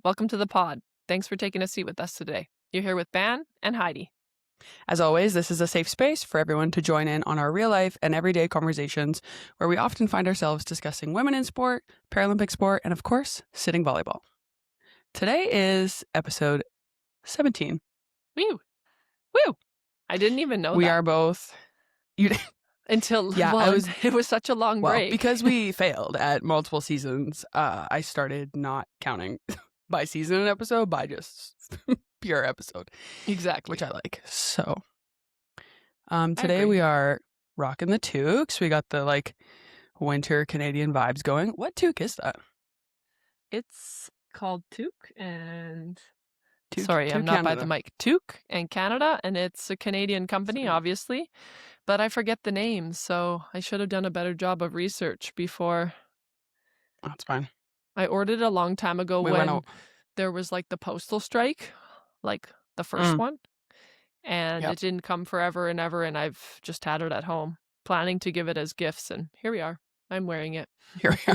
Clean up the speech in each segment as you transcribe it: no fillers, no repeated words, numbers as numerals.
Welcome to the pod. Thanks for taking a seat with us today. You're here with Ban and Heidi. As always, this is a safe space for everyone to join in on our real life and everyday conversations where we often find ourselves discussing women in sport, Paralympic sport, and of course, sitting volleyball. Today is episode 17. Woo! Woo! I didn't even know We that. are both... Until, Yeah, it was such a long break. Because we failed at multiple seasons, I started not counting by season an episode, by just pure episode. Exactly. Which I like. So, today we are rocking the toques. We got the, winter Canadian vibes going. What toque is that? It's called Toque and... Toque, Sorry, I'm Toque not Canada. by the mic. Toque and Canada, and it's a Canadian company, Sweet. obviously. But I forget the name, so I should have done a better job of research before. That's fine. I ordered it a long time ago We went when out. there was the postal strike, the first one. And Yep. it didn't come forever and ever, and I've just had it at home, planning to give it as gifts, and here we are. I'm wearing it. Here we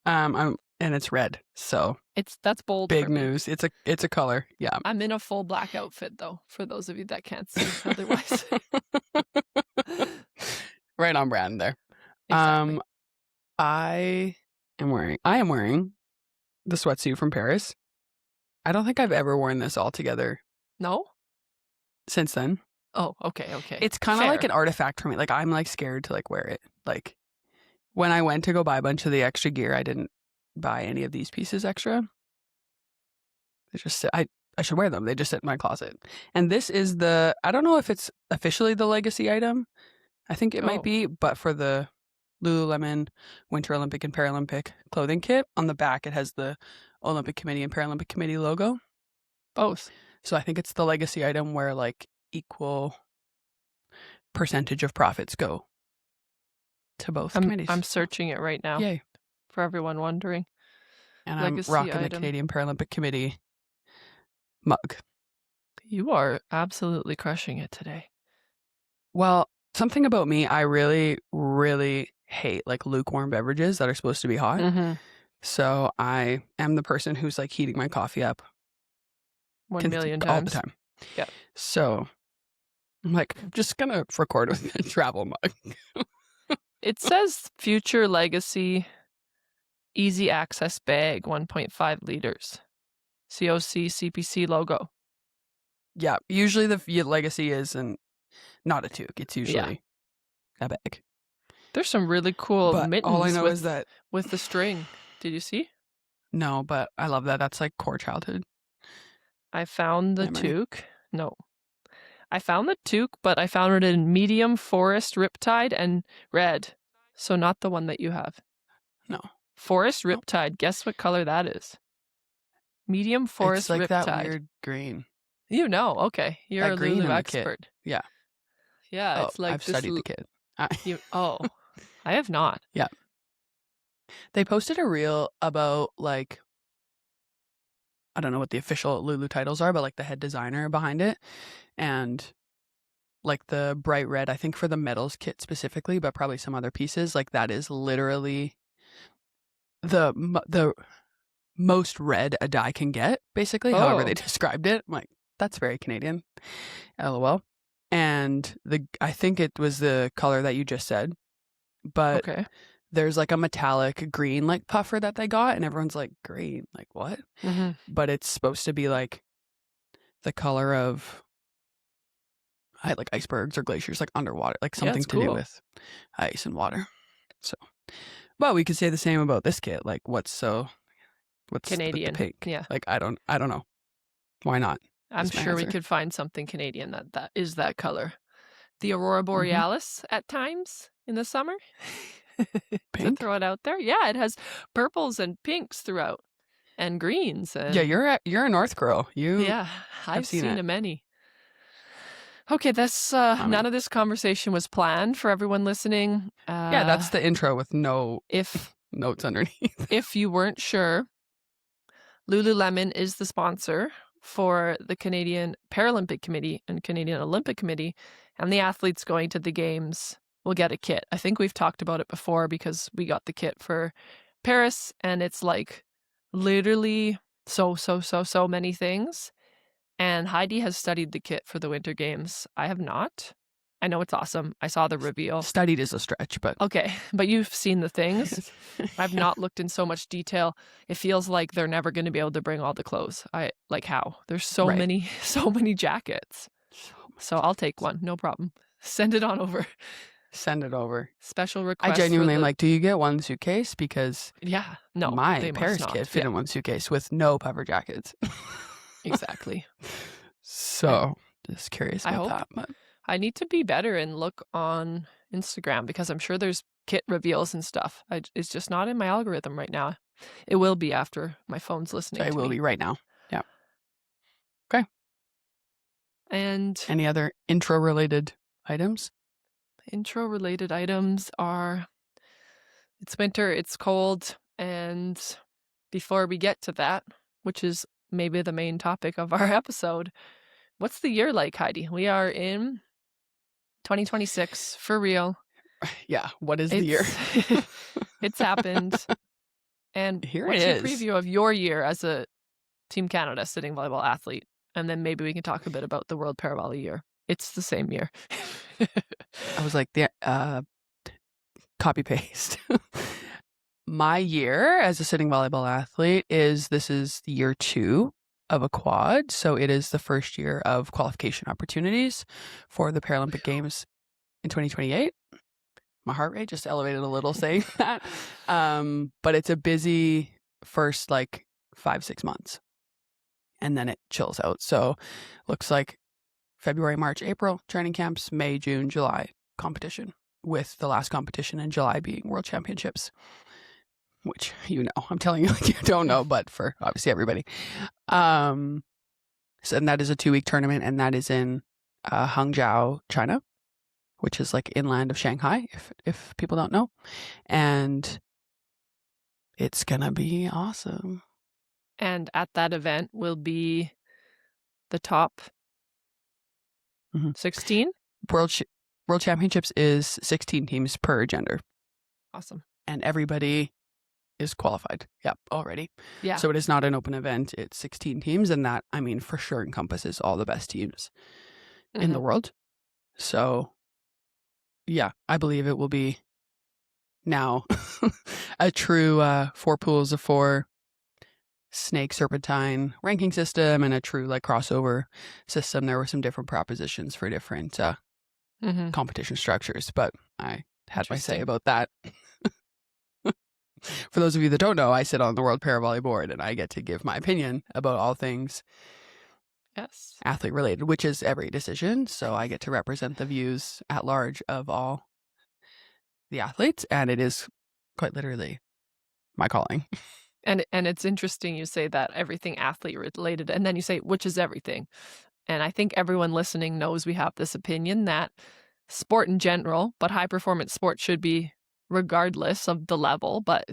are. And it's red, so That's bold. big for me. news. It's a color. Yeah. I'm in a full black outfit though, for those of you that can't see otherwise. Right on brand there. Exactly. I am wearing the sweatsuit from Paris. I don't think I've ever worn this all together No? since then. Oh, okay. It's kind of like Fair. an artifact for me. I'm scared to wear it. When I went to go buy a bunch of the extra gear, I didn't buy any of these pieces extra. They just sit, I should wear them. They just sit in my closet. And this is I don't know if it's officially the legacy item. I think it might be, but for the Lululemon Winter Olympic and Paralympic clothing kit, on the back it has the Olympic Committee and Paralympic Committee logo. Both. So I think it's the legacy item where equal percentage of profits go to both committees. I'm searching it right now. Yay. For everyone wondering. And Legacy I'm rocking the item. Canadian Paralympic Committee mug. You are absolutely crushing it today. Well, something about me, I really, really hate lukewarm beverages that are supposed to be hot. Mm-hmm. So I am the person who's heating my coffee up 1 million all times. the time. Yeah. So I'm just gonna record with a travel mug. It says Future Legacy Easy Access Bag, 1.5 liters. COC CPC logo. Yeah, usually the legacy is not a toque. It's usually a bag. There's some really cool But mittens all I know is that with the string. Did you see? no, but I love that. That's core childhood. I found the memory. toque. No. I found the toque, but I found it in medium forest riptide and red. So not the one that you have. No. Forest riptide. Guess what color that is? Medium forest it's riptide. That weird green. You know, okay. You're That a green Lulu in the expert. kit. Yeah. Yeah, it's I've studied the kit. I have not. Yeah. They posted a reel about I don't know what the official Lulu titles are, but the head designer behind it, and the bright red, I think for the medals kit specifically, but probably some other pieces, that is literally the most red a dye can get, basically, however they described it. I'm that's very Canadian. LOL. And I think it was the color that you just said, but there's a metallic green puffer that they got, and everyone's green, what? Mm-hmm. But it's supposed to be the color of icebergs or glaciers, underwater, something to do with ice and water. So, well, we could say the same about this kit. What's Canadian? With the pink? Yeah. I don't know. Why not? I'm sure we could find something Canadian that is that color. The Aurora Borealis at times in the summer. Pink? To throw it out there. Yeah, it has purples and pinks throughout. And greens. And... Yeah, you're a North girl. I've seen a many. Okay, that's none of this conversation was planned for everyone listening. Yeah, that's the intro with no notes underneath. If you weren't sure, Lululemon is the sponsor for the Canadian Paralympic Committee and Canadian Olympic Committee, and the athletes going to the games will get a kit. I think we've talked about it before because we got the kit for Paris, and it's literally so many things. And Heidi has studied the kit for the Winter Games. I have not. I know it's awesome. I saw the reveal. Studied is a stretch, but okay, but you've seen the things. I've not looked in so much detail. It feels like they're never going to be able to bring all the clothes. How? There's so many jackets. So I'll take one, no problem. Send it on over. Send it over. Special request. I genuinely am like, do you get one suitcase? Because my Paris kit fit in one suitcase with no puffer jackets. Exactly. So just curious about that. But I need to be better and look on Instagram because I'm sure there's kit reveals and stuff. It's just not in my algorithm right now. It will be after my phone's listening. It will be right now. Yeah. Okay. And any other intro-related items? Intro-related items are, it's winter, it's cold, and before we get to that, which is maybe the main topic of our episode, what's the year like, Heidi? We are in 2026 for real. Yeah, what is the year? It's happened. And what's your preview of your year as a Team Canada sitting volleyball athlete? And then maybe we can talk a bit about the World Paravolley year. It's the same year. I was like, copy paste. My year as a sitting volleyball athlete this is year 2 of a quad. So it is the first year of qualification opportunities for the Paralympic Games in 2028. My heart rate just elevated a little saying that. But it's a busy first 5-6 months. And then it chills out. So looks like February, March, April training camps, May, June, July competition, with the last competition in July being World Championships. Which, I'm telling you like you don't know, but for obviously everybody. And that is a 2-week tournament, and that is in Hangzhou, China, which is inland of Shanghai, if people don't know. And it's gonna be awesome. And at that event will be the top 16? World Championships is 16 teams per gender. Awesome. And everybody is qualified. Yep, already. Yeah. So it is not an open event. It's 16 teams, and that, for sure encompasses all the best teams in the world. So, yeah, I believe it will be now a true 4 pools of 4 snake serpentine ranking system and a true crossover system. There were some different propositions for different competition structures, but I had my say about that. For those of you that don't know, I sit on the World Paravolley board, and I get to give my opinion about all things athlete related, which is every decision. So I get to represent the views at large of all the athletes, and it is quite literally my calling. And it's interesting you say that everything athlete related, and then you say, which is everything. And I think everyone listening knows we have this opinion that sport in general, but high performance sport should be regardless of the level, but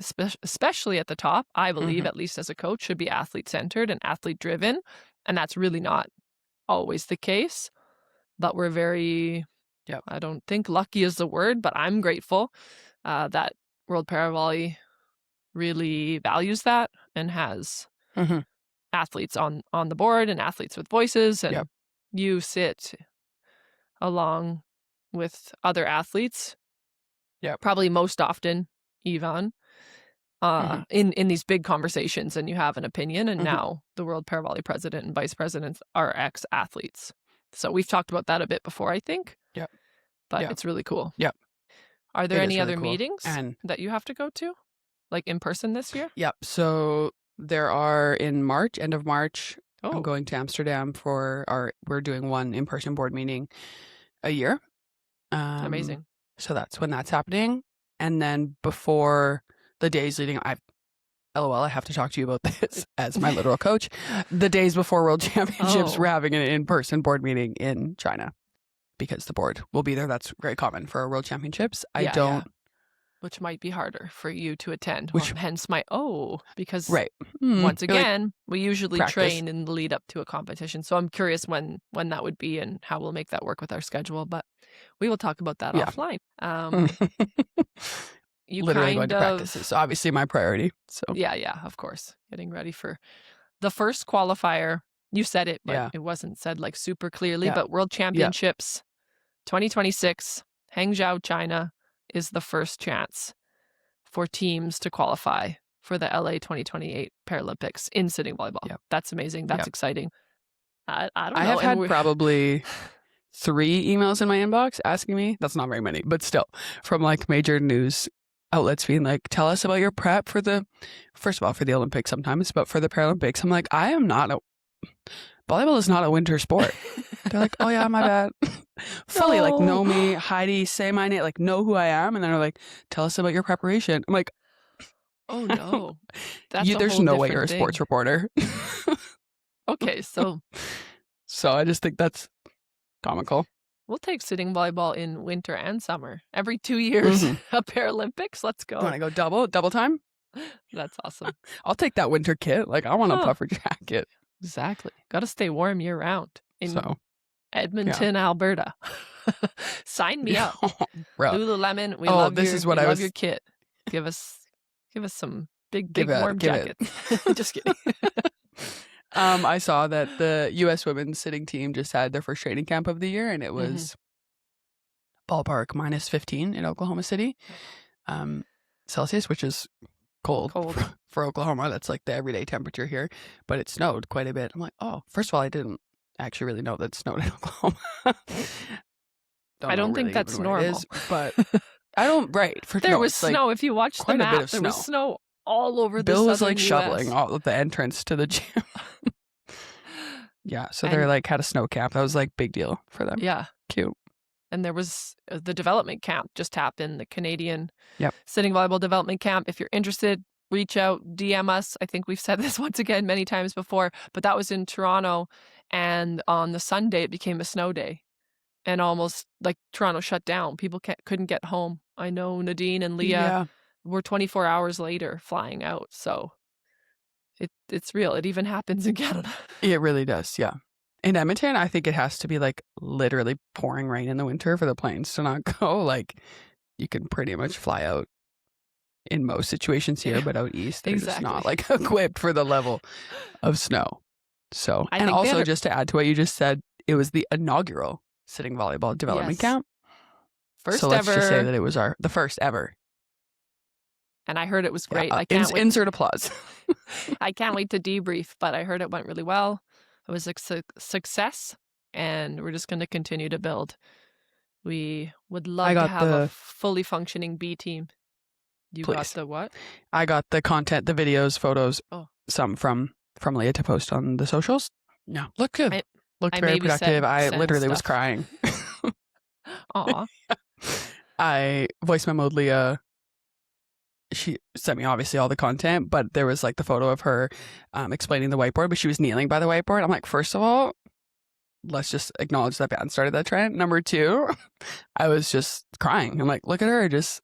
especially at the top, I believe, at least as a coach, should be athlete centered and athlete driven. And that's really not always the case. But we're very, I don't think lucky is the word, but I'm grateful that World Paravolley really values that and has athletes on the board and athletes with voices. And you sit along with other athletes. Probably most often, Yvonne, in these big conversations, and you have an opinion. And now the World Paravolley president and vice presidents are ex-athletes. So we've talked about that a bit before, I think. But it's really cool. Are there any other meetings that you have to go to, in person this year? So there are in March, end of March. I'm going to Amsterdam we're doing one in-person board meeting a year. Amazing. So that's when that's happening. And then before the days leading, I have to talk to you about this as my literal coach. The days before World Championships, we're having an in-person board meeting in China because the board will be there. That's very common for World Championships. Which might be harder for you to attend. Hence my because once again, we usually train in the lead up to a competition. So I'm curious when that would be and how we'll make that work with our schedule. But we will talk about that offline. You literally going to practice is obviously my priority. So yeah, of course. Getting ready for the first qualifier, you said it, but Yeah. it wasn't said like super clearly, Yeah. but World Championships 2026, Hangzhou, China is the first chance for teams to qualify for the LA 2028 Paralympics in sitting volleyball. Yep. That's amazing. That's Yep. exciting. I don't know. I have had probably 3 emails in my inbox asking me, that's not very many, but still, from like major news outlets being like, tell us about your prep for first of all, for the Olympics sometimes, but for the Paralympics. I'm like, volleyball is not a winter sport. They're like, oh yeah, my bad. Fully like know me, Heidi, say my name, like know who I am. And then they're like, tell us about your preparation. I'm like, oh no, that's there's no way you're a sports reporter. Okay, so I just think that's comical. We'll take sitting volleyball in winter and summer. Every 2 years, a Paralympics. Let's go. Want to go double time? That's awesome. I'll take that winter kit. Like, I want a puffer jacket. Exactly. Got to stay warm year round in Edmonton, Alberta. Sign me up. Lululemon, we love your kit. Give us some big warm jackets. Just kidding. I saw that the U.S. women's sitting team just had their first training camp of the year, and it was ballpark -15 in Oklahoma City, Celsius, which is cold. For Oklahoma. That's like the everyday temperature here, but it snowed quite a bit. I'm like, oh, first of all, I didn't actually really know that it snowed in Oklahoma. I don't think that's normal, but I don't. There was snow. If you watch the map, there was snow all over the Bill was like US. shoveling all of the entrance to the gym. Yeah, so they're like had a snow camp. That was like big deal for them. Yeah, cute. And there was the development camp just happened, the Canadian Yep. sitting volleyball development camp. If you're interested, reach out, DM us. I think we've said this once again many times before, but that was in Toronto, and on the Sunday it became a snow day, and almost like Toronto shut down. People couldn't get home. I know Nadine and Leah were 24 hours later flying out. So it's real. It even happens in Canada. It really does. Yeah. In Edmonton, I think it has to be like literally pouring rain in the winter for the planes to not go. Like, you can pretty much fly out in most situations here, but out east, they're just not like equipped for the level of snow. So, and also just to add to what you just said, it was the inaugural sitting volleyball development camp. First so let's ever. just say that it was the first ever. And I heard it was great. Yeah, I can't wait. Insert applause. I can't wait to debrief, but I heard it went really well. It was a success, and we're just going to continue to build. We would love to have a fully functioning B team. Got the what? I got the content, the videos, photos, some from Leah to post on the socials. Yeah, looked good. Looked very productive. I literally was crying. Aw. I voice memoed Leah. She sent me obviously all the content, but there was like the photo of her explaining the whiteboard, but she was kneeling by the whiteboard. I'm like, first of all, let's just acknowledge that band started that trend. Number 2, I was just crying. I'm like, look at her just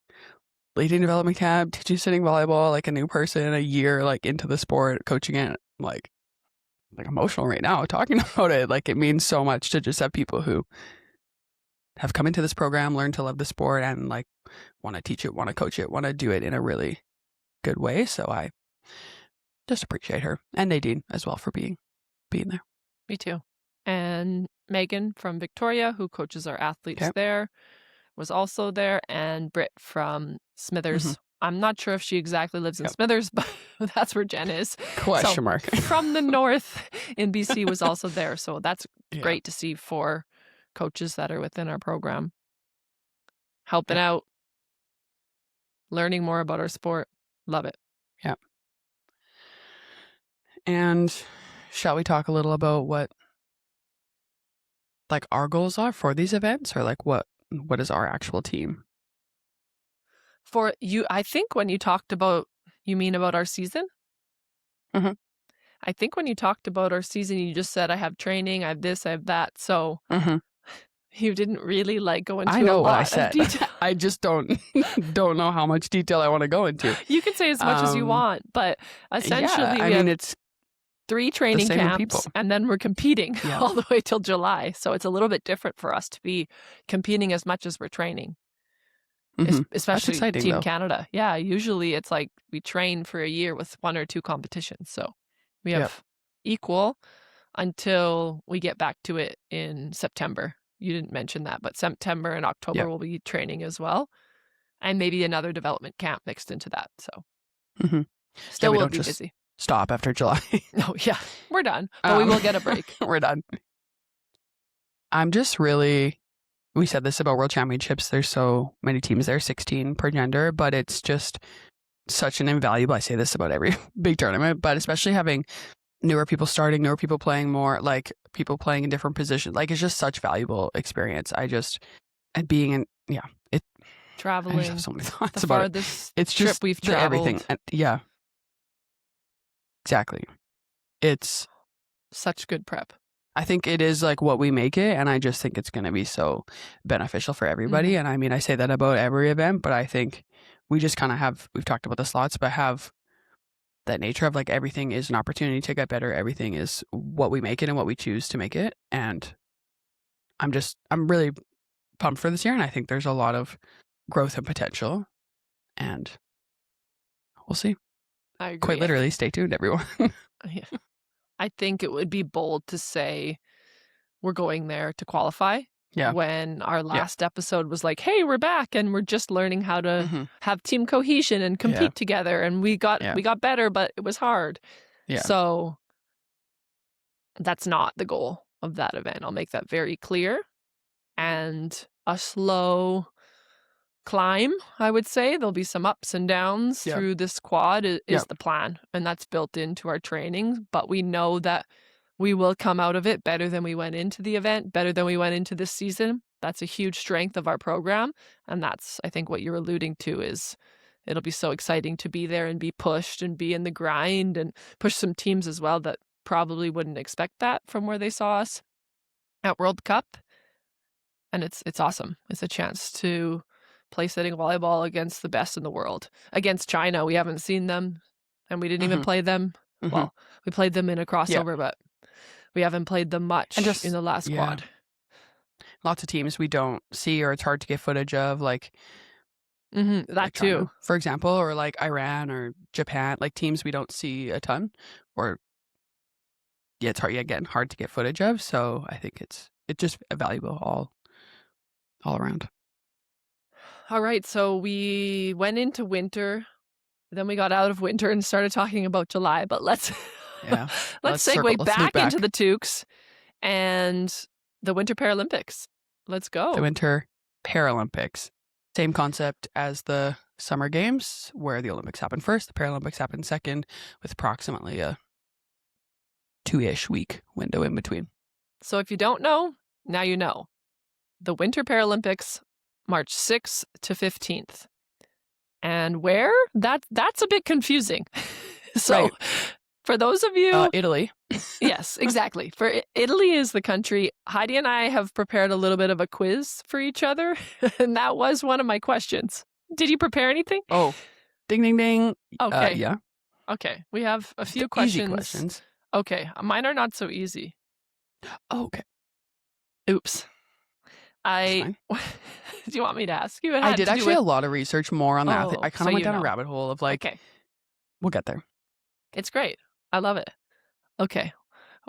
leading development camp, teaching sitting volleyball, like a new person, a year like into the sport, coaching it. I'm like emotional right now talking about it. Like, it means so much to just have people who have come into this program, learned to love the sport, and like want to teach it, want to coach it, want to do it in a really good way. So I just appreciate her, and Nadine as well for being there. Me too. And Megan from Victoria, who coaches our athletes there, was also there, and Britt from Smithers. I'm not sure if she exactly lives in Smithers, but that's where Jen is. Question mark. From the north in BC was also there. So that's great to see 4 coaches that are within our program. Helping out, learning more about our sport. Love it. Yeah. And shall we talk a little about what like our goals are for these events, or like what is our actual team? For you, I think when you talked about, you mean about our season? I think when you talked about our season, you just said, I have training, I have this, I have that. So you didn't really like go into I know a lot what I said. of detail. I just don't know how much detail I want to go into. You can say as much as you want, but essentially we have it's 3 training camps, and then we're competing all the way till July. So it's a little bit different for us to be competing as much as we're training. Especially Team Canada. Yeah, usually it's like we train for a year with 1 or 2 competitions. So we have equal until we get back to it in September. You didn't mention that, but September and October will be training as well. And maybe another development camp mixed into that. So still we will don't be just busy. stop after July. No, yeah, we're done. But we will get a break. We're done. I'm just really, we said this about World Championships. There's so many teams there, 16 per gender, but it's just such an invaluable, I say this about every big tournament, but especially having newer people starting, newer people playing more, like people playing in different positions. Like it's just such valuable experience. And being in, Traveling. I just have so many thoughts the about farthest it. It's trip just we've traveled. everything. And, exactly. It's such good prep. I think it is like what we make it, and I just think it's going to be so beneficial for everybody. And I mean, I say that about every event, but I think we just kind of we've talked about the slots, but have that nature of like everything is an opportunity to get better. Everything is what we make it and what we choose to make it. And I'm really pumped for this year, and I think there's a lot of growth and potential, and we'll see. I agree. Quite literally, stay tuned, everyone. I think it would be bold to say we're going there to qualify. When our last episode was like, hey, we're back and we're just learning how to have team cohesion and compete together. And we got better, but it was hard. So that's not the goal of that event. I'll make that very clear. And a slow climb, I would say. There'll be some ups and downs through this quad is the plan. And that's built into our training. But we know that we will come out of it better than we went into the event, better than we went into this season. That's a huge strength of our program. And that's, I think, what you're alluding to is it'll be so exciting to be there and be pushed and be in the grind and push some teams as well that probably wouldn't expect that from where they saw us at World Cup. And it's awesome. It's a chance to play sitting volleyball against the best in the world. Against China, we haven't seen them, and we didn't even play them. Well, we played them in a crossover, but we haven't played them much in the last quad. Lots of teams we don't see, or it's hard to get footage of, like that like too. China, for example, or like Iran or Japan, like teams we don't see a ton, or it's hard. Again, hard to get footage of. So I think it's just valuable all around. All right, so we went into winter, then we got out of winter and started talking about July. But let's segue back into the Tukes and the Winter Paralympics. Let's go. The Winter Paralympics. Same concept as the Summer Games, where the Olympics happen first, the Paralympics happen second, with approximately a 2-ish week window in between. So if you don't know, now you know. The Winter Paralympics, March 6th to 15th. And where? That's a bit confusing. So for those of you... Italy. Yes, exactly. For Italy is the country. Heidi and I have prepared a little bit of a quiz for each other, and that was one of my questions. Did you prepare anything? Oh, ding, ding, ding. Okay. Yeah. Okay. We have a few questions. Easy questions. Okay. Mine are not so easy. Oh, okay. Oops. Do you want me to ask you? I did actually a lot of research more on that. I kind of went down a rabbit hole of like, we'll get there. It's great. I love it. Okay.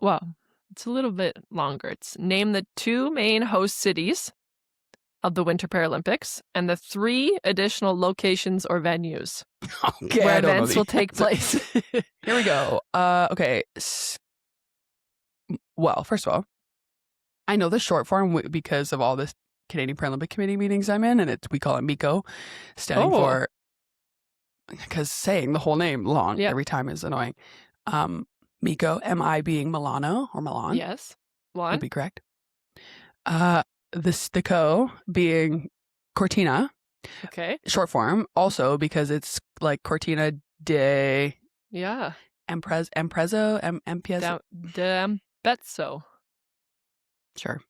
Well, it's a little bit longer. It's name the 2 main host cities of the Winter Paralympics and the 3 additional locations or venues where events will take place. Here we go. Okay. Well, first of all, I know the short form because of all this Canadian Paralympic Committee meetings I'm in, and we call it MICO, standing for, because saying the whole name long every time is annoying. MICO, M-I being Milano or Milan. Yes. One. Would be correct. The co being Cortina. Okay. Short form, also because it's like Cortina de... Yeah. Emprezo? De Ambezzo. Sure.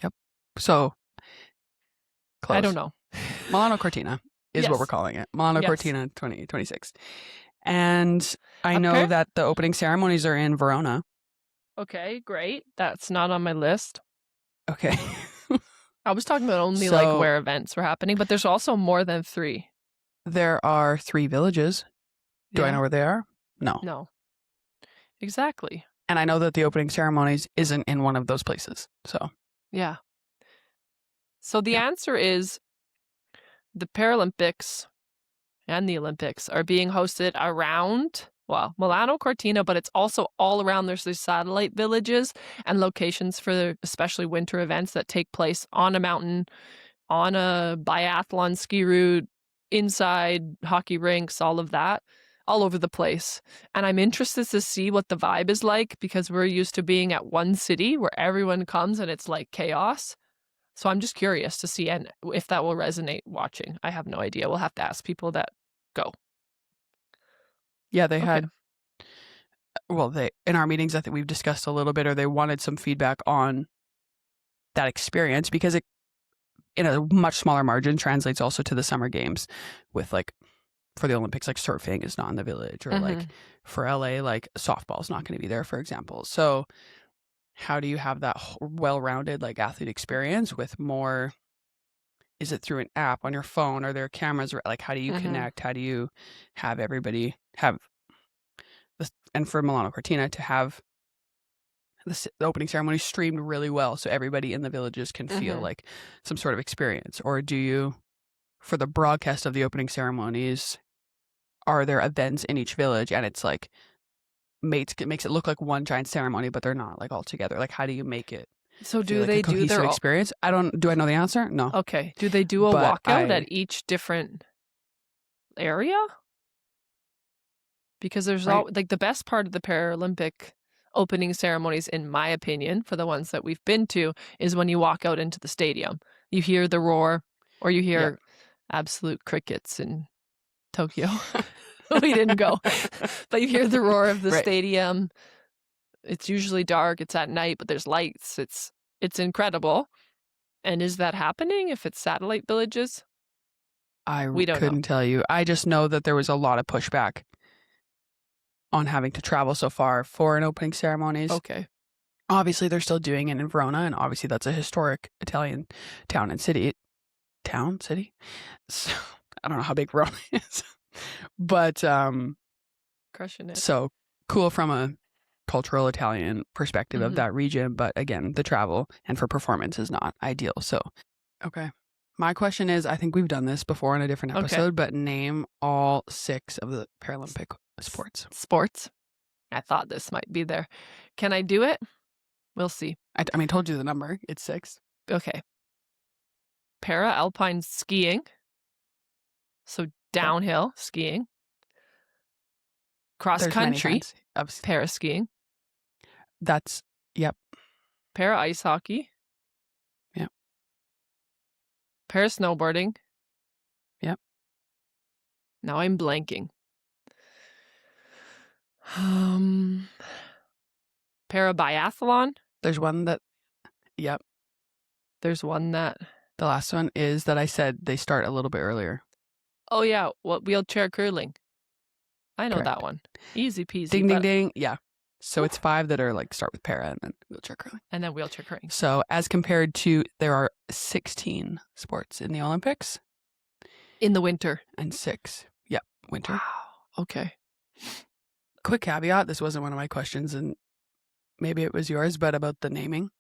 Yep. So, close. I don't know. Milano Cortina is what we're calling it. Milano Cortina 2026. And I know that the opening ceremonies are in Verona. Okay, great. That's not on my list. Okay. I was talking about only like where events were happening, but there's also more than 3. There are 3 villages. Do I know where they are? No. No. Exactly. And I know that the opening ceremonies isn't in one of those places. So, Yeah. So the yeah. answer is the Paralympics and the Olympics are being hosted around, well, Milano Cortina, but it's also all around. There's these satellite villages and locations for especially winter events that take place on a mountain, on a biathlon ski route, inside hockey rinks, all of that, all over the place. And I'm interested to see what the vibe is like because we're used to being at one city where everyone comes and it's like chaos. So I'm just curious to see and if that will resonate watching. I have no idea. We'll have to ask people that go. Yeah, they Okay. had, well, they, in our meetings, I think we've discussed a little bit, or they wanted some feedback on that experience because it, in a much smaller margin, translates also to the summer games with like, for the Olympics, like surfing is not in the village, or like for LA, like softball's not going to be there, for example. So how do you have that well-rounded like athlete experience with more? Is it through an app on your phone? Are there cameras? Like, how do you connect? How do you have everybody have this? And for Milano Cortina to have the opening ceremony streamed really well, so everybody in the villages can feel like some sort of experience. Or do you, for the broadcast of the opening ceremonies, are there events in each village and it's like makes it look like one giant ceremony, but they're not like all together? Like, how do you make it So feel do like a they do cohesive their experience? Do I know the answer? No. okay. Do they do a But walkout at each different area? Because there's right. all like the best part of the Paralympic opening ceremonies, in my opinion, for the ones that we've been to, is when you walk out into the stadium. You hear the roar, or you Yeah. hear absolute crickets in Tokyo. We didn't go, but you hear the roar of the Right. stadium. It's usually dark. It's at night, but there's lights. It's incredible. And is that happening if it's satellite villages? We don't know. Couldn't tell you. I just know that there was a lot of pushback on having to travel so far for an opening ceremonies. Okay. Obviously, they're still doing it in Verona, and obviously that's a historic Italian town and city. City? So, I don't know how big Verona is. But, Crushing it. so cool from a cultural Italian perspective of that region. But again, the travel and for performance is not ideal. So, okay. My question is, I think we've done this before in a different episode, but name all 6 of the Paralympic sports. Sports. I thought this might be there. Can I do it? We'll see. I told you the number. It's 6. Okay. Para-alpine skiing. So downhill skiing. Cross There's many country. kinds of Para-skiing. that's, yep. Para-ice hockey. Yep. Para-snowboarding. Yep. Now I'm blanking. Para-biathlon. There's one that, yep. There's one that. The last one is that I said they start a little bit earlier. Oh, yeah. What wheelchair curling? I know Correct. that one. Easy peasy. Ding, ding, ding. Yeah. So it's 5 that are like start with para and then wheelchair curling. And then wheelchair curling. So as compared to, there are 16 sports in the Olympics. In the winter. And 6. Yep. Winter. Wow. Okay. Quick caveat. This wasn't one of my questions and maybe it was yours, but about the naming.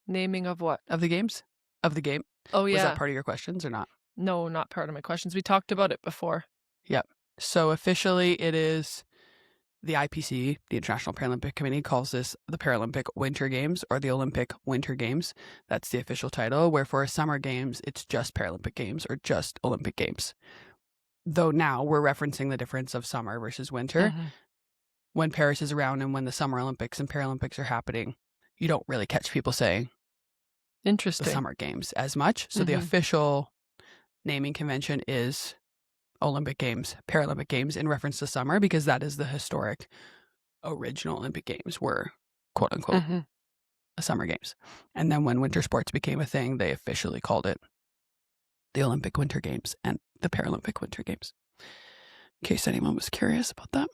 Naming of what? Of the games? Of the game. Oh, yeah. Was that part of your questions or not? No, not part of my questions. We talked about it before. Yep. So officially it is the IPC, the International Paralympic Committee, calls this the Paralympic Winter Games or the Olympic Winter Games. That's the official title, where for Summer Games, it's just Paralympic Games or just Olympic Games. Though now we're referencing the difference of summer versus winter. When Paris is around and when the Summer Olympics and Paralympics are happening, you don't really catch people saying the Summer Games as much. So the official naming convention is Olympic Games, Paralympic Games in reference to summer, because that is the historic original Olympic Games were, quote unquote, a Summer Games. And then when winter sports became a thing, they officially called it the Olympic Winter Games and the Paralympic Winter Games. In case anyone was curious about that.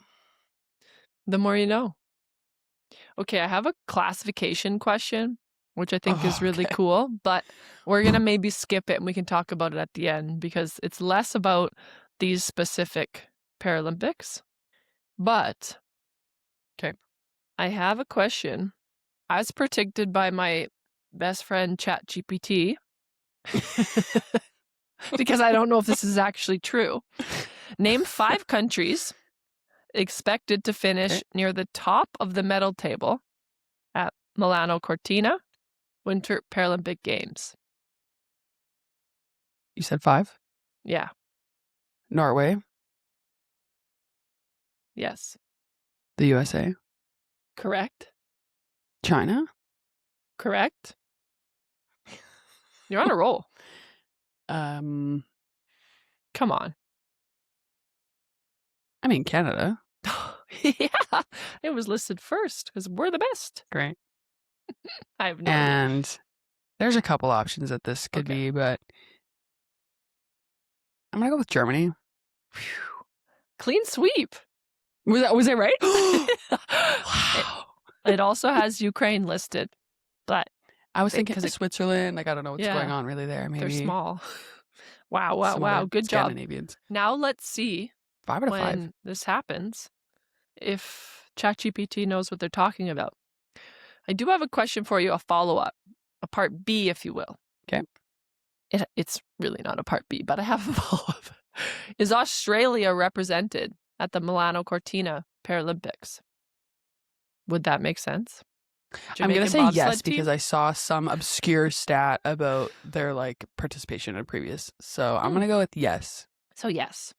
The more you know. Okay, I have a classification question, which I think is really cool, but we're going to maybe skip it and we can talk about it at the end because it's less about these specific Paralympics. But, okay, I have a question. As predicted by my best friend ChatGPT, because I don't know if this is actually true. Name 5 countries expected to finish near the top of the medal table at Milano Cortina Winter Paralympic Games. You said 5? Yeah. Norway, Yes. the USA, Correct. China. Correct. You're on a roll. Come on. I mean, Canada. Yeah. It was listed first because we're the best. Great. I have no idea. And there's a couple options that this could be, but I'm going to go with Germany. Whew. Clean sweep. Was I right? Wow. It also has Ukraine listed, but I was thinking Switzerland. Like, I don't know what's Yeah. going on really there. Maybe they're small. Wow. some other Good job. Scandinavians. Now let's see 5 out of 5. when this happens if ChatGPT knows what they're talking about. I do have a question for you, a follow-up, a part B, if you will. Okay. It's really not a part B, but I have a follow-up. Is Australia represented at the Milano Cortina Paralympics? Would that make sense? I'm going to say Jamaican yes bobsled team? because I saw some obscure stat about their like participation in previous. So I'm going to go with yes. So yes.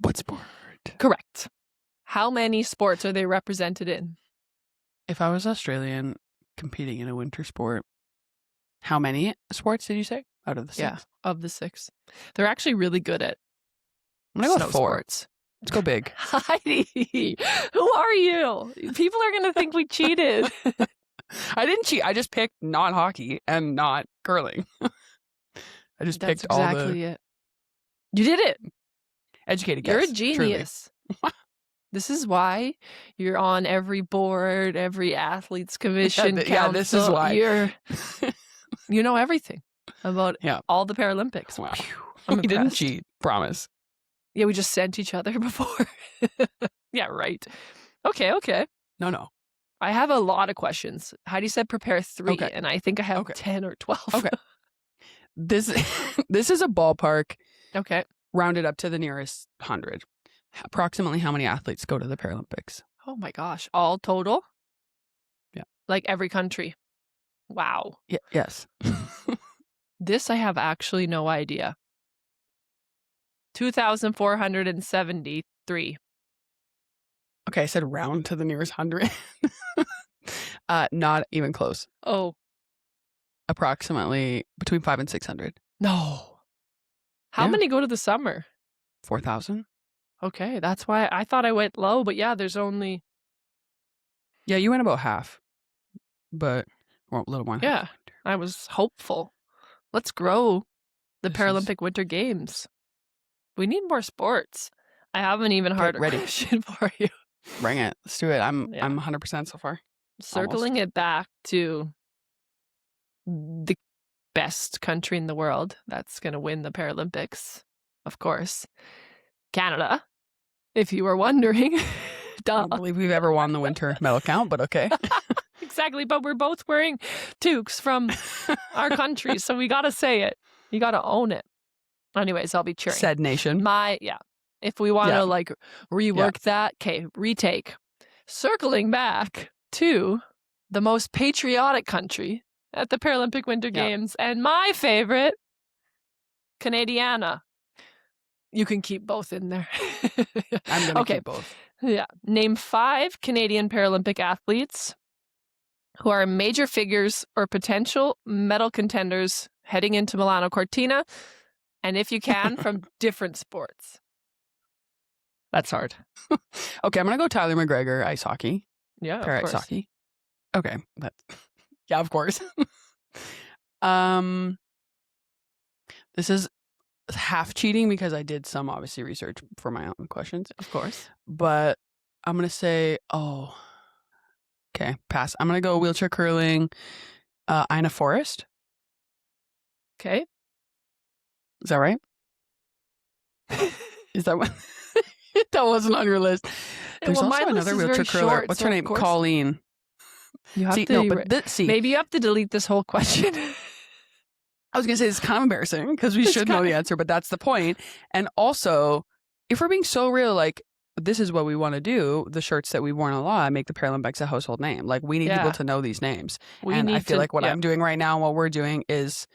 What sport? Correct. How many sports are they represented in? If I was Australian competing in a winter sport, how many sports did you say out of the 6? Yeah, of the 6. They're actually really good at I'm going to go snow with 4. sports. Let's go big. Heidi, who are you? People are going to think we cheated. I didn't cheat. I just picked not hockey and not curling. I just That's picked all exactly the it. You did it. educated You're guess. a genius. This is why you're on every board, every athletes commission. Yeah, this is why. You know everything about all the Paralympics. Wow. I'm We didn't impressed. cheat. Promise. Yeah, we just sent each other before. Yeah, right. Okay. No. I have a lot of questions. Heidi said prepare 3, Okay. and I think I have Okay. 10 or 12. Okay. This is a ballpark Okay. rounded up to the nearest 100. Approximately how many athletes go to the Paralympics? Oh my gosh. All total? Yeah. Like every country. Wow. Yeah, yes. This I have actually no idea. 2,473. Okay, I said round to the nearest 100. Not even close. Oh, Approximately between 500 and 600. no. How Yeah. many go to the summer? 4,000. Okay, that's why I thought I went low, but yeah, there's only... Yeah, you went about half, but a little more. Yeah, I was hopeful. Let's grow the This Paralympic Winter Games. We need more sports. I have an even harder ready. question for you. Bring it. Let's do it. I'm Yeah. 100% so far. Circling it back to the best country in the world that's going to win the Paralympics, of course, Canada, if you were wondering. I Duh. don't believe we've ever won the winter medal count, but okay. Exactly, but we're both wearing toques from our country, so we got to say it. You got to own it. Anyways, I'll be cheering. Said nation. If we want to rework that, okay, retake. Circling back to the most patriotic country at the Paralympic Winter Games, and my favorite, Canadiana. You can keep both in there. I'm going to keep both. Yeah. Name 5 Canadian Paralympic athletes who are major figures or potential medal contenders heading into Milano Cortina, and if you can, from different sports. That's hard. Okay, I'm going to go Tyler McGregor, ice hockey. Yeah, Para of course. ice hockey. Okay. Yeah, of course. This is half cheating because I did some obviously research for my own questions. Of course. But I'm going to say, okay, pass. I'm going to go wheelchair curling, Ina Forrest. Okay. Is that right? Is that what? That wasn't on your list. There's also my list another is wheelchair very curler. short, What's so her of name? course Colleen. you have See, to. no, but see, maybe you have to delete this whole question. I was gonna say it's kind of embarrassing because we It's should know the answer, but that's the point. And also, if we're being so real, like this is what we want to do. The shirts that we've worn a lot make the Paralympics a household name. Like we need people Yeah. to know these names. We And I need feel to. like what Yeah. I'm doing right now and what we're doing is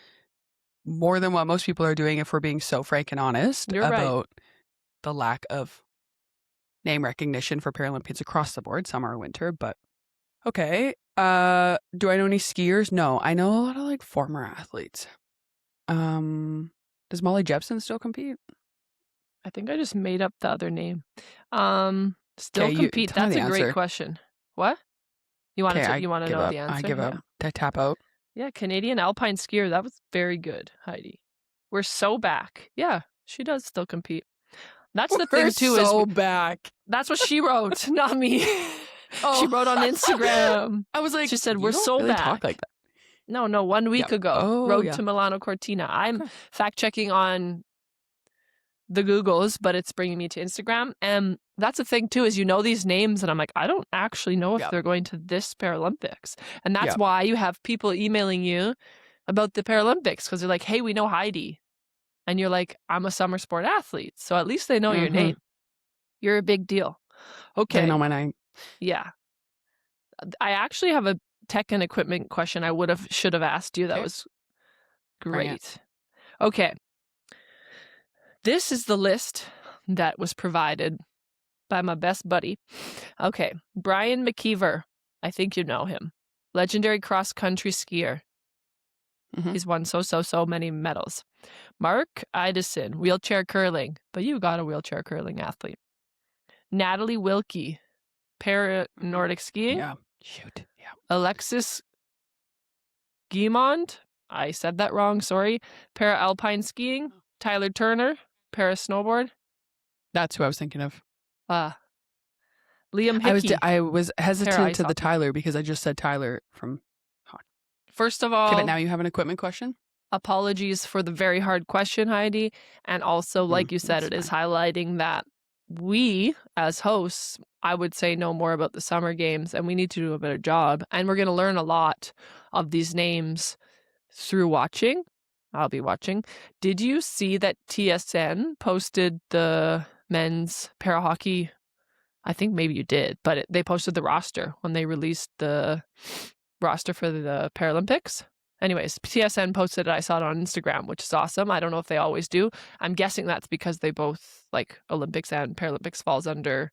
more than what most people are doing if we're being so frank and honest You're right. about the lack of name recognition for Paralympians across the board, summer or winter. But okay. Do I know any skiers? No. I know a lot of like former athletes. Does Molly Jepsen still compete? I think I just made up the other name. Still Okay, compete. tell me That's the a great answer. question. What? You want Okay, to? I You want to give know up. the I answer? give up. I tap out. Yeah, Canadian alpine skier. That was very good, Heidi. We're so back. Yeah, she does still compete. That's the We're thing too. so back. That's what she wrote, not me. Oh. She wrote on Instagram. I was like, She said, you "We're don't so really back." talk like that. No, 1 week ago. Oh, Road yeah. to Milano Cortina. I'm Okay. fact checking on the Googles, but it's bringing me to Instagram. And that's the thing too, is these names, and I'm like, I don't actually know if Yeah. they're going to this Paralympics. And that's Yeah. why you have people emailing you about the Paralympics, because they're like, hey, we know Heidi. And you're like, I'm a summer sport athlete. So at least they know your name. You're a big deal. Okay. They know my name. Yeah. I actually have a tech and equipment question I should have asked you. That was great. Okay. This is the list that was provided by my best buddy. Okay. Brian McKeever. I think you know him. Legendary cross-country skier. He's won so many medals. Mark Idison, wheelchair curling. But you got a wheelchair curling athlete. Natalie Wilkie, para-Nordic skiing. Yeah. Shoot. Yeah. Alexis Guimond. I said that wrong, sorry. Para-alpine skiing. Tyler Turner, para-snowboard. That's who I was thinking of. Liam Hickey. I was hesitant to the hockey. Tyler because I just said Tyler from hockey. First of all, okay, but now you have an equipment question? Apologies for the very hard question, Heidi. And also, like you said, it is highlighting that we, as hosts, I would say know more about the summer games, and we need to do a better job. And we're going to learn a lot of these names through watching. I'll be watching. Did you see that TSN posted the men's para hockey? I think maybe you did, but they posted the roster when they released the roster for the Paralympics. Anyways, TSN posted it. I saw it on Instagram, which is awesome. I don't know if they always do. I'm guessing that's because they both, like, Olympics and Paralympics falls under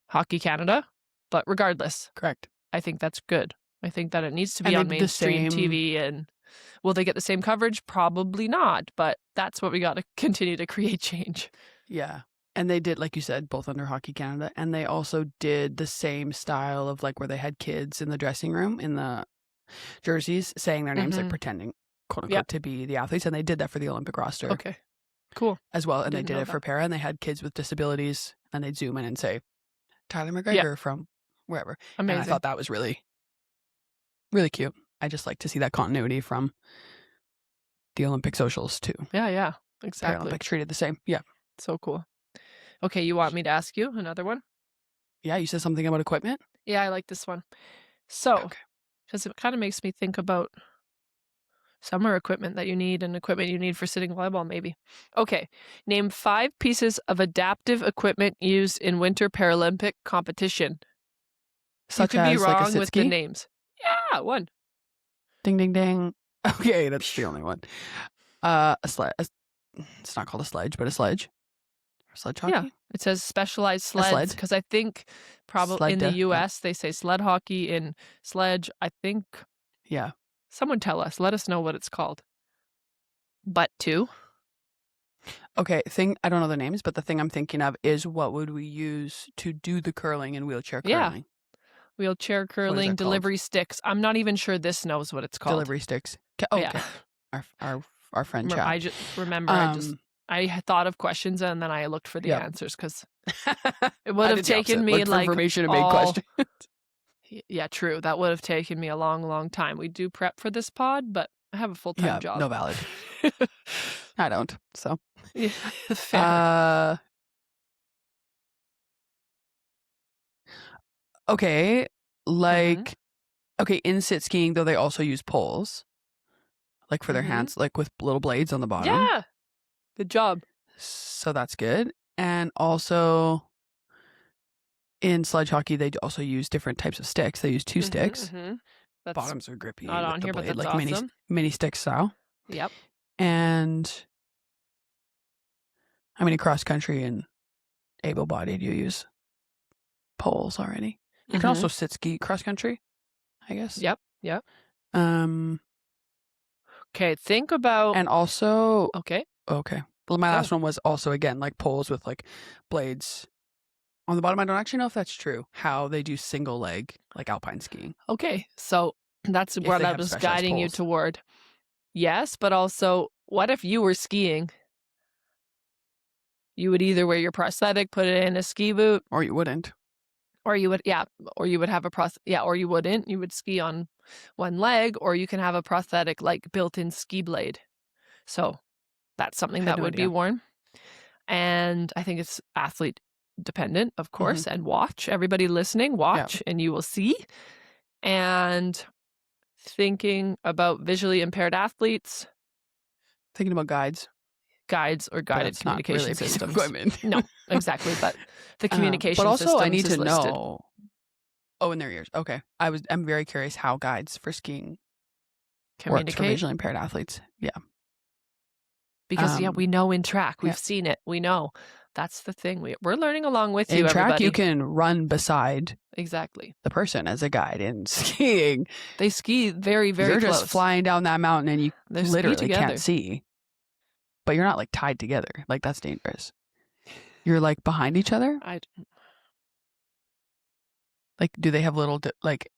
Hockey Canada. But regardless, correct. I think that's good. I think that it needs to be on mainstream TV. And will they get the same coverage? Probably not. But that's what we got to continue to create change. Yeah. And they did, like you said, both under Hockey Canada. And they also did the same style of like where they had kids in the dressing room in the jerseys saying their names, like pretending, quote unquote, to be the athletes. And they did that for the Olympic roster. Okay. Cool. As well. And they did it for para, and they had kids with disabilities, and they'd zoom in and say, Tyler McGregor from wherever. Amazing. And I thought that was really, really cute. I just like to see that continuity from the Olympic socials too. Yeah, exactly. Paralympics treated the same. Yeah. So cool. Okay, you want me to ask you another one? Yeah, you said something about equipment? Yeah, I like this one. So, because it kind of makes me think about summer equipment that you need and equipment you need for sitting volleyball, maybe. Okay, name 5 pieces of adaptive equipment used in Winter Paralympic competition. Such you could as be wrong like a with the sit-ski? names. Yeah, 1. Ding, ding, ding. Okay, that's the only one. A sled. It's not called a sledge, but a sledge. Sledge hockey? Yeah, it says specialized sleds because I think probably in the US they say sled hockey. In sledge, I think. Yeah. Someone tell us. Let us know what it's called. But 2. Okay, I don't know the names, but the thing I'm thinking of is what would we use to do the curling and wheelchair curling? Yeah. Wheelchair curling, delivery sticks. I'm not even sure this knows what it's called. Delivery sticks. Oh, yeah. Okay. Our friend chat. I just remember I had thought of questions and then I looked for the answers because it would have taken me like information and made questions. Yeah, true. That would have taken me a long, long time. We do prep for this pod, but I have a full-time job. No valid. I don't. So fair. Okay, like okay, in sit skiing though they also use poles, like for their hands, like with little blades on the bottom. Yeah. Good job. So that's good. And also in sledge hockey, they also use different types of sticks. They use 2 sticks. That's Bottoms are grippy not with on the here, but blade, that's like awesome. mini stick style. Yep. And how many cross country and able-bodied you use poles already? You can also sit ski cross country, I guess. Yep. Yep. Um. Okay. Think about. And also, Okay. Well, my last one was also again like poles with like blades on the bottom. I don't actually know if that's true. How they do single leg like alpine skiing. Okay. So that's If what they I have was specialized guiding you poles. toward. Yes, but also, what if you were skiing? You would either wear your prosthetic, put it in a ski boot, Or you wouldn't. or you would, or you would have or you wouldn't. You would ski on one leg, or you can have a prosthetic like built-in ski blade. So that's something that would be worn. And I think it's athlete dependent, of course, and watch. Everybody listening, watch, and you will see. And thinking about visually impaired athletes. Thinking about guides or guided communication really systems. Equipment. No, exactly. But the communication but also systems I need to listed. know. Oh, in their ears. Okay. I'm very curious how guides for skiing works for visually impaired athletes. Yeah. Because we know in track. We've seen it. We know. That's the thing. We're learning along with you, in track, everybody. you can run beside exactly the person as a guide. In skiing, they ski very, very they're close. just flying down that mountain and you They literally can't see. But you're not like tied together. Like that's dangerous. You're like behind each other. Like, do they have little like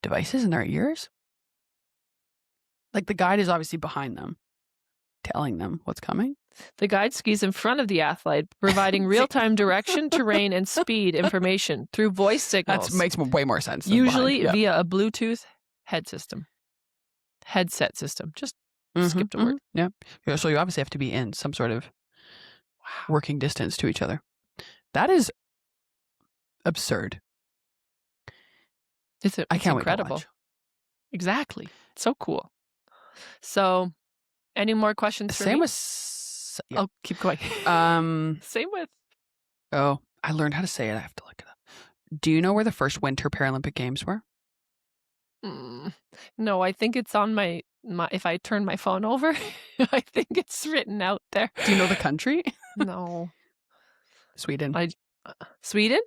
devices in their ears? Like the guide is obviously behind them, telling them what's coming. The guide skis in front of the athlete, providing real-time direction, terrain, and speed information through voice signals. That makes way more sense. Usually via a Bluetooth headset system. Just skipped a word. Yeah. So you obviously have to be in some sort of working distance to each other. That is absurd. It's incredible. Wait to watch. Exactly. So cool. So, any more questions for me? Same with... Oh, keep going. Same with... Oh, I learned how to say it. I have to look it up. Do you know where the first Winter Paralympic Games were? No, I think it's on my if I turn my phone over, I think it's written out there. Do you know the country? No. Sweden. Sweden?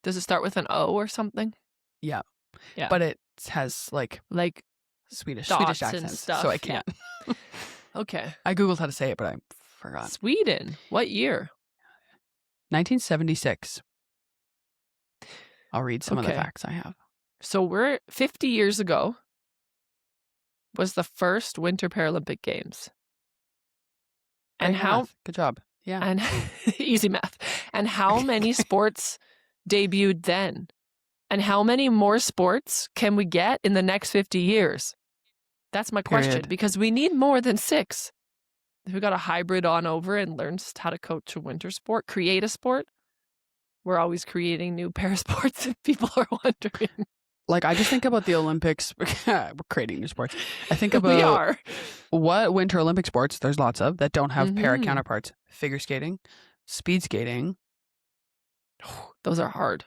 Does it start with an O or something? Yeah. Yeah. But it has like Swedish accents, and stuff. so I can't. Yeah. Okay. I googled how to say it, but I forgot. Sweden. What year? 1976. I'll read some of the facts I have. So we're 50 years ago was the first Winter Paralympic Games. And good job. Yeah. And easy math. And how many sports debuted then? And how many more sports can we get in the next 50 years? That's my question, because we need more than 6. If we got a hybrid on over and learns how to coach a winter sport, create a sport, we're always creating new parasports if people are wondering. Like, I just think about the Olympics. We're creating new sports. I think about what Winter Olympic sports there's lots of that don't have para counterparts. Figure skating, speed skating. Those are hard.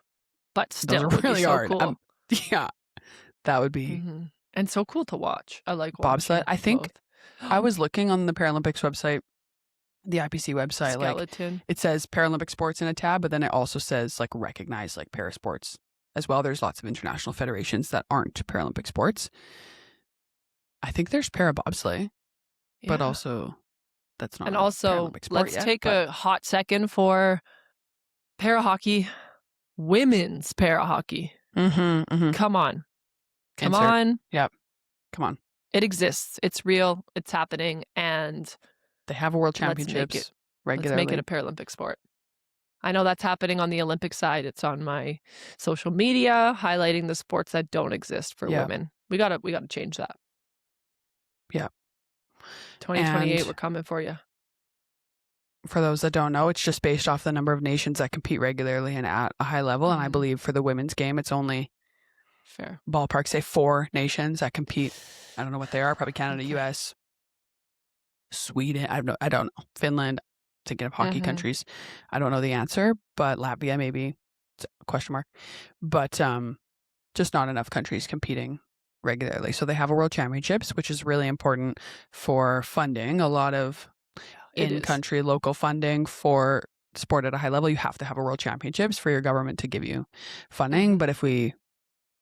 But still, those are really hard. Cool. Yeah, that would be and so cool to watch. I like bobsled. I think I was looking on the Paralympics website, the IPC website. Skeleton. Like it says Paralympic sports in a tab, but then it also says like recognized like parasports as well. There's lots of international federations that aren't Paralympic sports. I think there's para bobsleigh, but also that's not. And also, Paralympic sport let's take a hot second for para hockey. Women's para hockey. Come on. Come on. Yep. Come on. It exists. It's real. It's happening. And they have a world championships regularly. Let's make it a Paralympic sport. I know that's happening on the Olympic side. It's on my social media, highlighting the sports that don't exist for women. We gotta change that. Yeah. 2028, we're coming for you. for those that don't know, it's just based off the number of nations that compete regularly and at a high level. And I believe for the women's game, it's only Fair. ballpark, say 4 nations that compete. I don't know what they are. Probably Canada, Okay. US, Sweden. I don't know. Finland. Thinking of hockey countries. I don't know the answer, but Latvia maybe. It's a question mark. But just not enough countries competing regularly. So they have a world championships, which is really important for funding. A lot of in-country local funding for sport at a high level. You have to have a world championships for your government to give you funding. But if we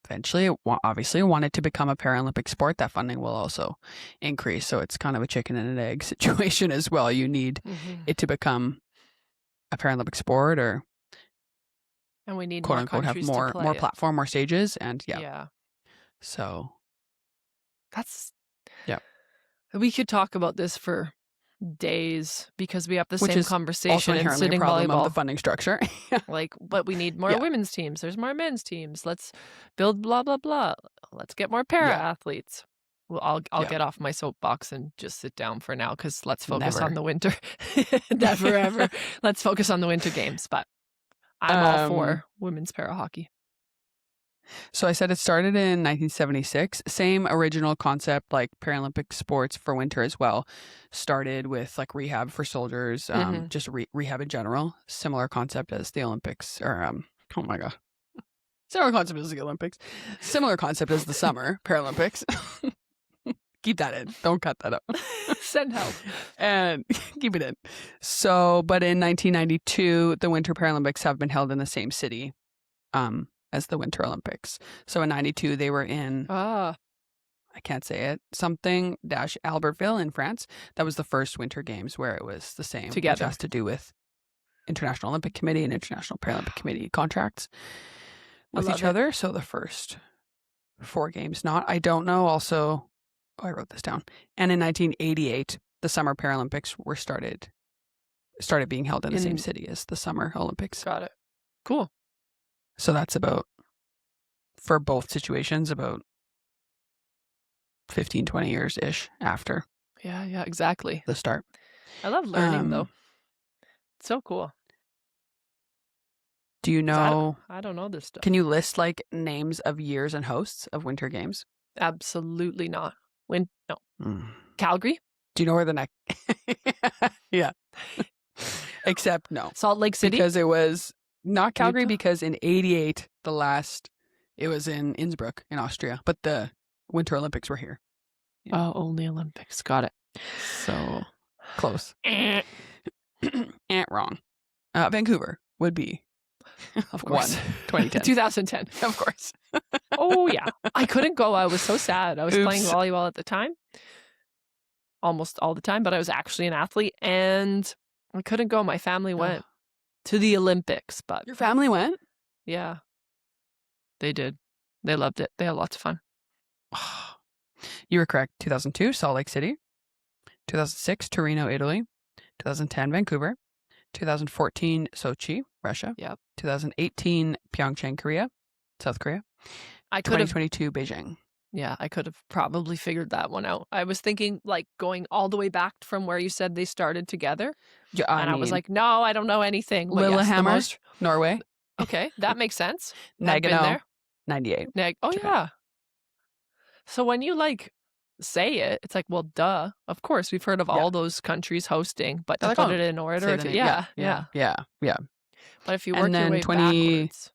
eventually obviously want it to become a Paralympic sport, that funding will also increase. So it's kind of a chicken and an egg situation as well. You need it to become a Paralympic sport, or and we need quote more unquote have countries more to play more it. platform, more stages, and Yeah. So That's yeah. We could talk about this for days because we have the Which same is conversation also in inherently a sitting problem volleyball. of the funding structure. Like, but we need more women's teams. There's more men's teams. Let's build blah blah blah. Let's get more para athletes. Well, I'll get off my soapbox and just sit down for now because let's focus on the winter. Never ever. Let's focus on the winter games. But I'm all for women's para hockey. So I said it started in 1976. Same original concept, like Paralympic sports for winter as well. Started with like rehab for soldiers, just rehab in general. Similar concept as the Olympics, or oh my god, similar concept as the Olympics. Similar concept as the summer Paralympics. Keep that in. Don't cut that up. Send help. And keep it in. So, but in 1992, the Winter Paralympics have been held in the same city as the Winter Olympics. So in 92, they were in, I can't say it, something dash Albertville in France. That was the first Winter Games where it was the same. Together. Which has to do with International Olympic Committee and International Paralympic Committee contracts with each other. So the first 4 games, not. I don't know. Also, I wrote this down. And in 1988, the Summer Paralympics were started being held in the same city as the Summer Olympics. Got it. Cool. So that's about, for both situations, about 15, 20 years-ish after. Yeah, exactly. The start. I love learning, though. It's so cool. Do you know? I don't know this stuff. Can you list like names of years and hosts of Winter Games? Absolutely not. No. Mm. Calgary? Do you know where the next? Yeah. Except no. Salt Lake City? Because it was not Calgary, Utah? because in 88, it was in Innsbruck in Austria, but the Winter Olympics were here. Yeah. Oh, only Olympics. Got it. So close. Wrong. Vancouver would be, of course, 2010. 2010. Of course. Oh, yeah. I couldn't go. I was so sad. I was playing volleyball at the time. Almost all the time, but I was actually an athlete and I couldn't go. My family went to the Olympics, but your family went? Yeah. They did. They loved it. They had lots of fun. You were correct. 2002, Salt Lake City. 2006, Torino, Italy. 2010, Vancouver. 2014, Sochi, Russia. Yep. 2018, Pyeongchang, Korea, South Korea. 2022, Beijing. Yeah, I could have probably figured that one out. I was thinking like going all the way back from where you said they started together. Yeah, I was like, no, I don't know anything. Lillehammer, Norway. Okay, that makes sense. Nagano, 98. Yeah. So when you like say it, it's like, well, duh. Of course, we've heard of all those countries hosting, but to put it in order, yeah. But if you work your way backwards.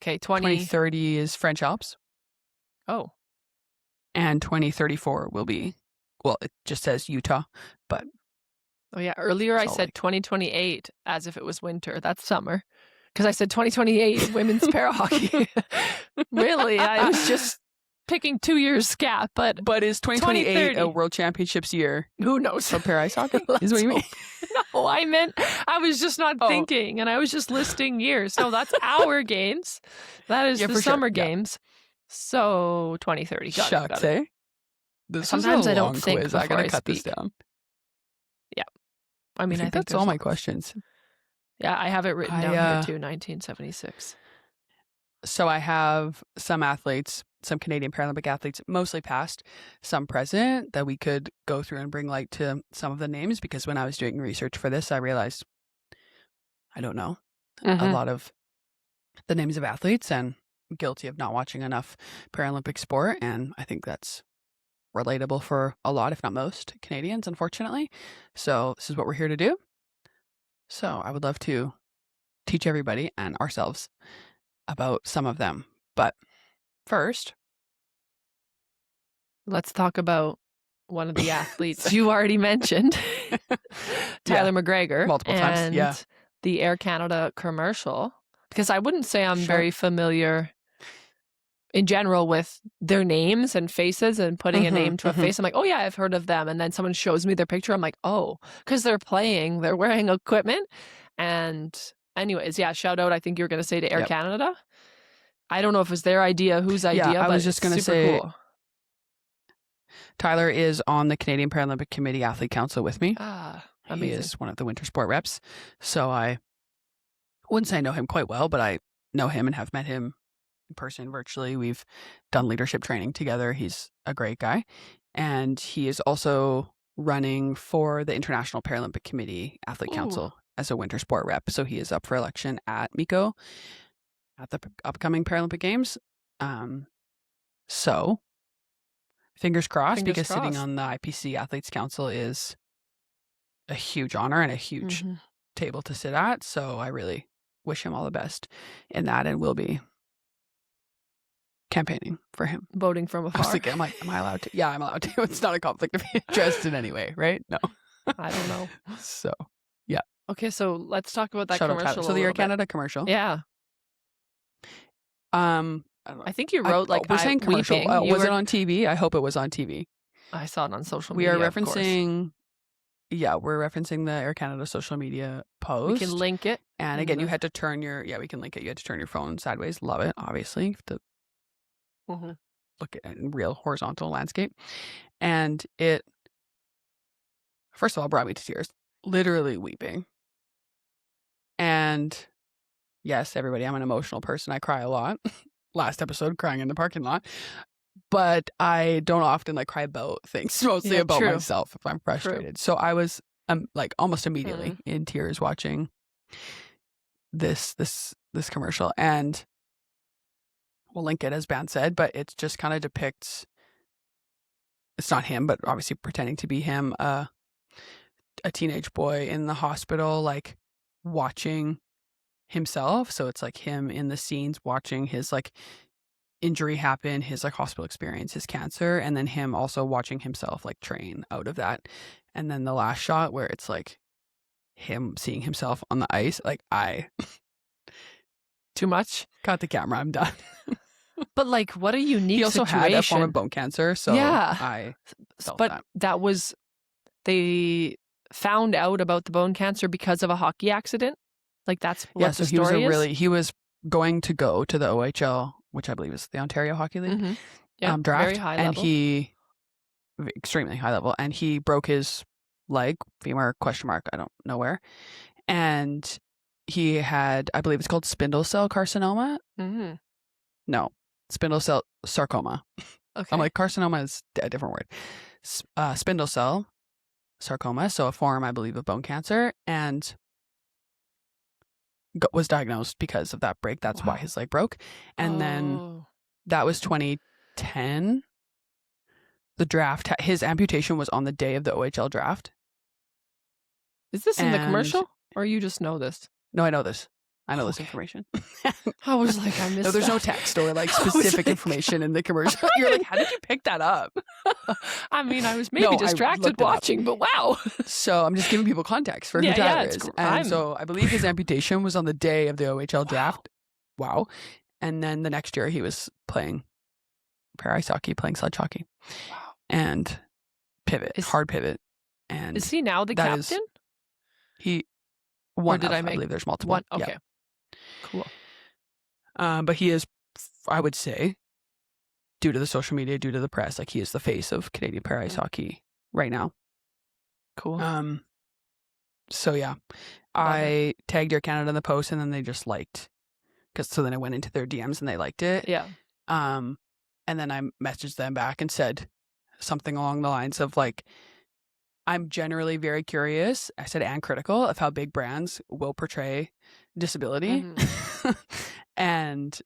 Okay, 2030 is French Alps. Oh. And 2034 will be, well, it just says Utah, but. Oh, yeah. Earlier I said 2028 as if it was winter. That's summer. Because I said 2028 women's para hockey. Really? I was just picking 2 years gap, but is 2028 a World Championships year? Who knows? For para ice hockey? Is what you mean? No, I was just not thinking, and I was just listing years. No, that's our games. That is the summer games. So 2030. Shucks, eh? Sometimes I don't think quiz. I gotta cut this down. Yeah. I mean, I think that's all my questions. Yeah, I have it written down here too, 1976. So I have some athletes, some Canadian Paralympic athletes, mostly past, some present, that we could go through and bring light to some of the names, because when I was doing research for this, I realized I don't know a lot of the names of athletes, and guilty of not watching enough Paralympic sport. And I think that's relatable for a lot, if not most, Canadians, unfortunately. So this is what we're here to do. So I would love to teach everybody and ourselves about some of them. But first, let's talk about one of the athletes you already mentioned, Tyler McGregor, multiple times. and Yeah. the Air Canada commercial, because I wouldn't say I'm Sure. very familiar in general with their names and faces and putting a name to a face. I'm like, oh yeah, I've heard of them. And then someone shows me their picture. I'm like, oh, because they're wearing equipment. And anyways, yeah, shout out, I think you were going to say, to Air Yep. Canada. I don't know if it was their idea, whose idea, I but was just going to super say, cool. Tyler is on the Canadian Paralympic Committee Athlete Council with me. Amazing. He is one of the winter sport reps. So I wouldn't say I know him quite well, but I know him and have met him in person, virtually. We've done leadership training together. He's a great guy. And he is also running for the International Paralympic Committee Athlete Council as a winter sport rep. So he is up for election at MECO at the upcoming Paralympic Games. So fingers crossed, because sitting on the IPC Athletes Council is a huge honor and a huge table to sit at. So I really wish him all the best in that, and will be campaigning for him. Voting from afar. I was thinking, am I allowed to? Yeah, I'm allowed to. It's not a conflict of interest in any way, right? No. I don't know. So, yeah. Okay, so let's talk about that Shout out commercial. Tyler. So the Air Canada commercial. Yeah. I think you wrote we're saying commercial. Weeping. Was it on TV? I hope it was on TV. I saw it on social We media. are referencing. Yeah, we're referencing the Air Canada social media post. We can link it. And again, you had to turn your, we can link it. You had to turn your phone sideways. Love it, obviously. You have to look at it in real horizontal landscape. And it, first of all, brought me to tears, literally weeping. And yes, everybody, I'm an emotional person. I cry a lot. Last episode, crying in the parking lot. But I don't often cry about things, mostly about myself if I'm frustrated. So I was almost immediately in tears watching this commercial, and we'll link it, as Ban said, but it just kind of depicts, it's not him, but obviously pretending to be him, a teenage boy in the hospital, watching himself. So it's him in the scenes watching his injury happen, his hospital experience, his cancer, and then him also watching himself train out of that. And then the last shot where it's him seeing himself on the ice, I too much. Cut the camera, I'm done. But what a unique He also situation. had a form of bone cancer, so yeah. I felt but that was, they found out about the bone cancer because of a hockey accident. That's what the story is. He was going to go to the OHL, which I believe is the Ontario Hockey League, draft, very high level. And he extremely high level, and he broke his leg, femur ? I don't know where, and he had, I believe it's called spindle cell carcinoma. No, spindle cell sarcoma. Okay. I'm carcinoma is a different word. Spindle cell sarcoma, so a form, I believe, of bone cancer, and was diagnosed because of that break. That's why his leg broke. And then that was 2010. The draft, his amputation was on the day of the OHL draft. Is this in the commercial, or you just know this? No, I know this. I know this information. I was I missed No, there's no text or specific information in the commercial. You're how did you pick that up? I mean, I was maybe distracted watching, but wow. So I'm just giving people context for who Tyler is. And so I believe his amputation was on the day of the OHL draft. Wow. And then the next year he was playing para-ice hockey, playing sledge hockey. Wow. And hard pivot. And is he now the captain? I believe there's multiple. One? Okay. Yeah. Cool. But he is, I would say, due to the social media, due to the press, he is the face of Canadian para-ice hockey right now. Cool. So yeah, I tagged Air Canada in the post, and then they just liked because so then I went into their DMs and they liked it. Yeah. And then I messaged them back and said something along the lines of like, I'm generally very curious, I said, and critical of how big brands will portray disability and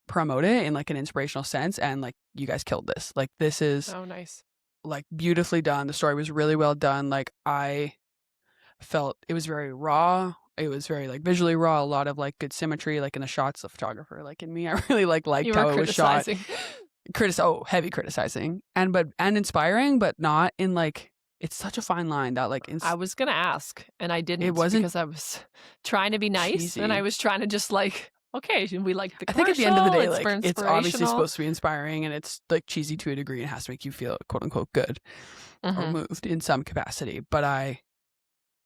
promote it in like an inspirational sense. And like, you guys killed this. Like, this is Nice. like beautifully done. The story was really well done. Like, I felt it was very raw. It was very like visually raw. A lot of like good symmetry, like in the shots. The photographer, like in me, I really liked how it was shot. Heavy criticizing and inspiring, but not in like, it's such a fine line that like I was gonna ask and I didn't. It wasn't because I was trying to be nice cheesy. And I was trying to just like, okay, we like the I think commercial. at the end of the day, it's like it's obviously supposed to be inspiring and it's like cheesy to a degree and has to make you feel quote unquote good or moved in some capacity. But I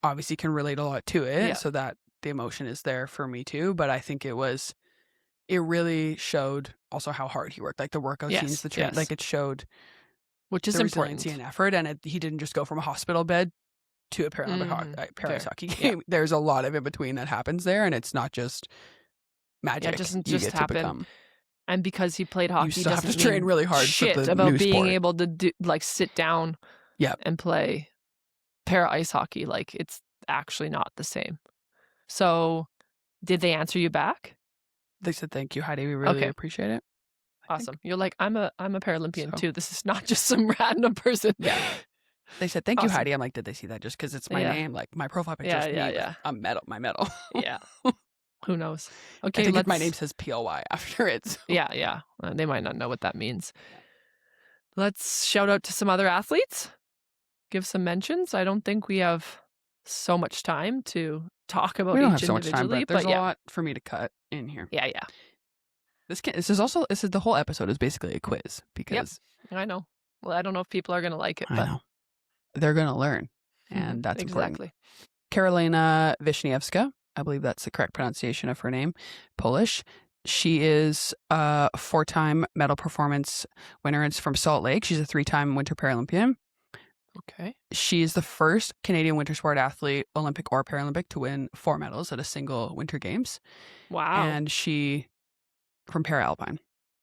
obviously can relate a lot to it, so that the emotion is there for me too. But I think it really showed also how hard he worked, like the workout scenes, like it showed, which is the important, resiliency and effort, and he didn't just go from a hospital bed to a Paralympic hockey game. There's a lot of in between that happens there, and it's not just magic. It doesn't you just get happen. To become, and because he played hockey, you still have doesn't to train mean really hard shit for the about new being sport. able to do like sit down and play para ice hockey. Like, it's actually not the same. So did they answer you back? They said, thank you, Heidi, we really appreciate it. Awesome. You're like, I'm a Paralympian too. This is not just some random person. They said, thank you, Heidi. I'm like, did they see that just because it's my name? Like, my profile picture is me with a medal, my medal. Who knows? Okay, I think my name says PLY after it. So. They might not know what that means. Let's shout out to some other athletes. Give some mentions. I don't think we have so much time to talk about each individually. Much time, but there's a lot for me to cut in here. This is the whole episode is basically a quiz because I know. Well, I don't know if people are gonna like it, but I know. They're gonna learn, and that's exactly. important. Karolina Wisniewska, I believe that's the correct pronunciation of her name, Polish. She is a 4-time medal performance winner. It's from Salt Lake. She's a 3-time Winter Paralympian. Okay. She is the first Canadian winter sport athlete, Olympic or Paralympic, to win 4 medals at a single Winter Games. Wow. And she from Paralpine.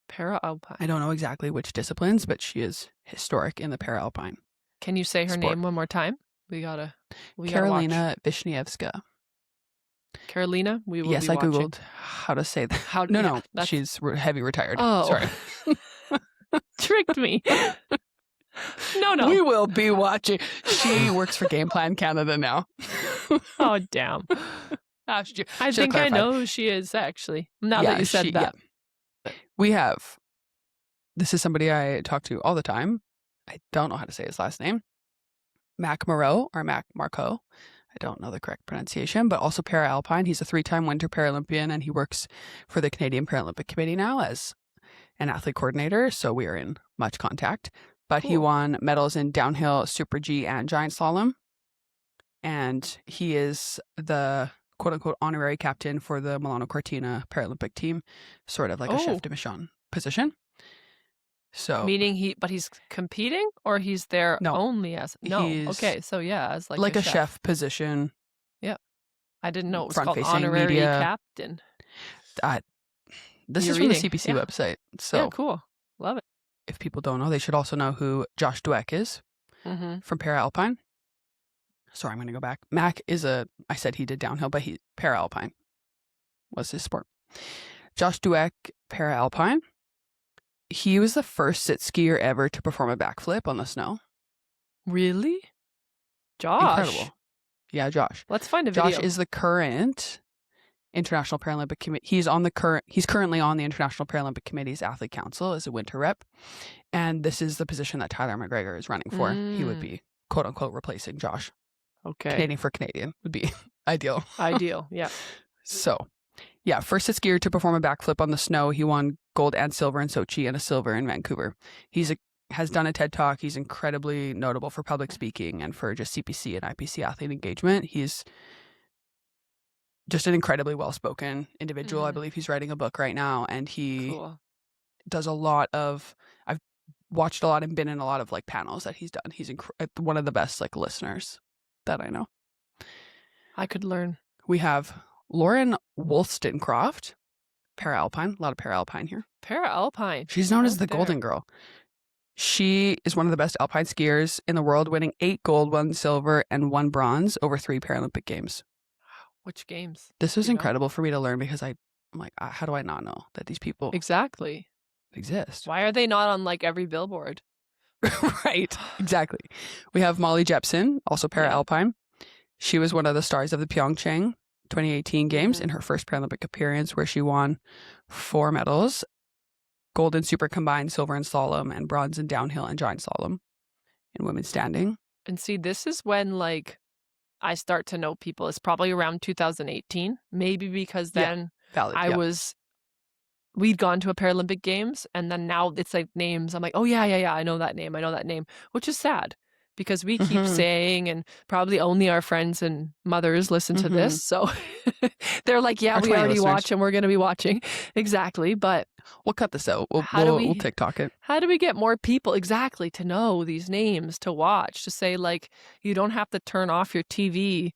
Paralpine. I don't know exactly which disciplines, but she is historic in the Paralpine. Can you say her name one more time? Karolina Wisniewska. Karolina? We will Yes, be I watching. Googled how to say that. No, she's heavy retired. Oh. Sorry. Tricked me. No. We will be watching. She works for Game Plan Canada now. Oh, damn. I think I know who she is, actually. Now that you said that. Yeah. This is somebody I talk to all the time. I don't know how to say his last name. Mac Marceau or Mac Marceau. I don't know the correct pronunciation, but also Paralpine. He's a 3-time Winter Paralympian, and he works for the Canadian Paralympic Committee now as an athlete coordinator, so we are in much contact. But he won medals in downhill, Super G, and giant slalom. And he is the quote-unquote honorary captain for the Milano Cortina Paralympic team, sort of like a chef de mission position. So meaning he's competing, or he's there only as okay, so as like a chef position. Yeah, I didn't know it was called honorary media. Captain. This is from the CPC website. So yeah, cool, love it. If people don't know, they should also know who Josh Dweck is from Paralpine. Sorry, I'm going to go back. Mac is I said he did downhill, but Paralpine was his sport. Josh Dweck, Paralpine. He was the first sit skier ever to perform a backflip on the snow. Really? Josh? Incredible. Yeah, Josh. Let's find a video. Josh is the current International Paralympic Committee. He's currently on the International Paralympic Committee's Athlete Council as a winter rep. And this is the position that Tyler McGregor is running for. He would be, quote unquote, replacing Josh. Okay. Canadian for Canadian would be ideal. Ideal, yeah. So, yeah, first sit skier to perform a backflip on the snow. He won gold and silver in Sochi and a silver in Vancouver. Has done a TED Talk. He's incredibly notable for public speaking and for just CPC and IPC athlete engagement. He's just an incredibly well-spoken individual. I believe he's writing a book right now, and he does a lot of, I've watched a lot and been in a lot of like panels that he's done. He's one of the best like listeners that I know. I could learn. We have Lauren Wollstonecroft, Para-alpine. A lot of para-alpine here. Para-alpine. She's known as the Out there. Golden Girl. She is one of the best alpine skiers in the world, winning 8 gold, 1 silver, and 1 bronze over 3 Paralympic Games. Which games? This was Do you know? incredible for me to learn because I'm like, how do I not know that these people Exactly. exist? Why are they not on like every billboard? Right, exactly. We have Molly Jepsen, also para-alpine. She was one of the stars of the Pyeongchang 2018 Games in her first Paralympic appearance, where she won 4 medals: gold in super combined, silver in slalom, and bronze in downhill and giant slalom in women's standing. And see, this is when like I start to know people. It's probably around 2018, maybe because then Valid. we'd gone to a Paralympic Games, and then now it's like names. I'm like, oh yeah, I know that name, which is sad because we keep saying, and probably only our friends and mothers listen to this, so they're like, yeah, we already watch and we're going to be watching. Exactly, but we'll cut this out. We'll TikTok it. How do we get more people exactly to know these names, to watch, to say like, you don't have to turn off your TV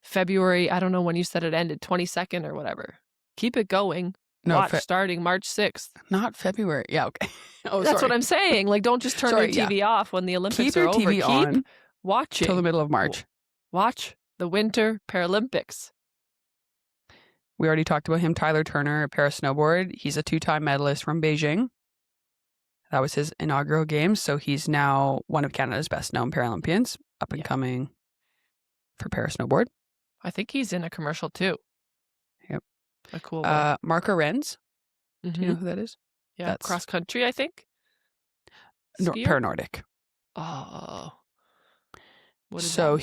February, I don't know when you said it ended, 22nd or whatever. Keep it going. No, watch starting March 6th. Not February. Yeah, okay. That's what I'm saying. Like, don't just turn your TV off when the Olympics are over. Keep your TV on watching till the middle of March. Watch the Winter Paralympics. We already talked about him. Tyler Turner, para snowboard. He's a 2-time medalist from Beijing. That was his inaugural games, so he's now one of Canada's best known Paralympians, up and coming for para snowboard. I think he's in a commercial too. Yep. A cool one. Marco Renz. Do you know who that is? Yeah, that's cross country, I think. Para-Nordic. Oh. What is so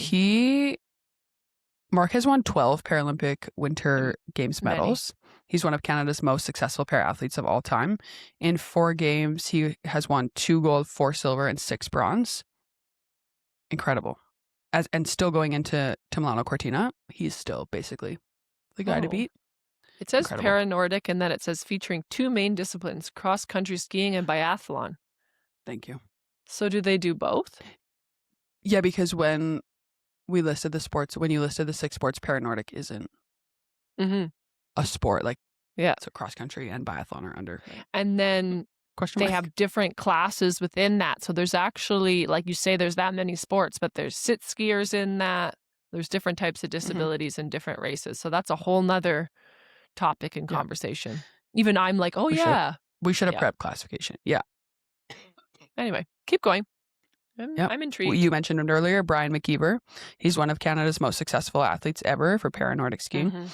Mark has won 12 Paralympic Winter Games medals. He's one of Canada's most successful para-athletes of all time. In 4 games, he has won 2 gold, 4 silver, and 6 bronze. Incredible. And still going into Milano Cortina, he's still basically the guy to beat. It says para-Nordic, and then it says featuring 2 main disciplines, cross-country skiing and biathlon. Thank you. So do they do both? Yeah, because when you listed the 6 sports, para-Nordic isn't a sport. Like, so cross-country and biathlon are under. And then they have different classes within that. So there's actually, like you say, there's that many sports, but there's sit skiers in that. There's different types of disabilities in different races. So that's a whole nother topic and conversation. Even I'm like, oh, we should have prep classification. Yeah. Anyway, keep going. I'm intrigued. Well, you mentioned it earlier, Brian McKeever. He's one of Canada's most successful athletes ever for para-Nordic skiing.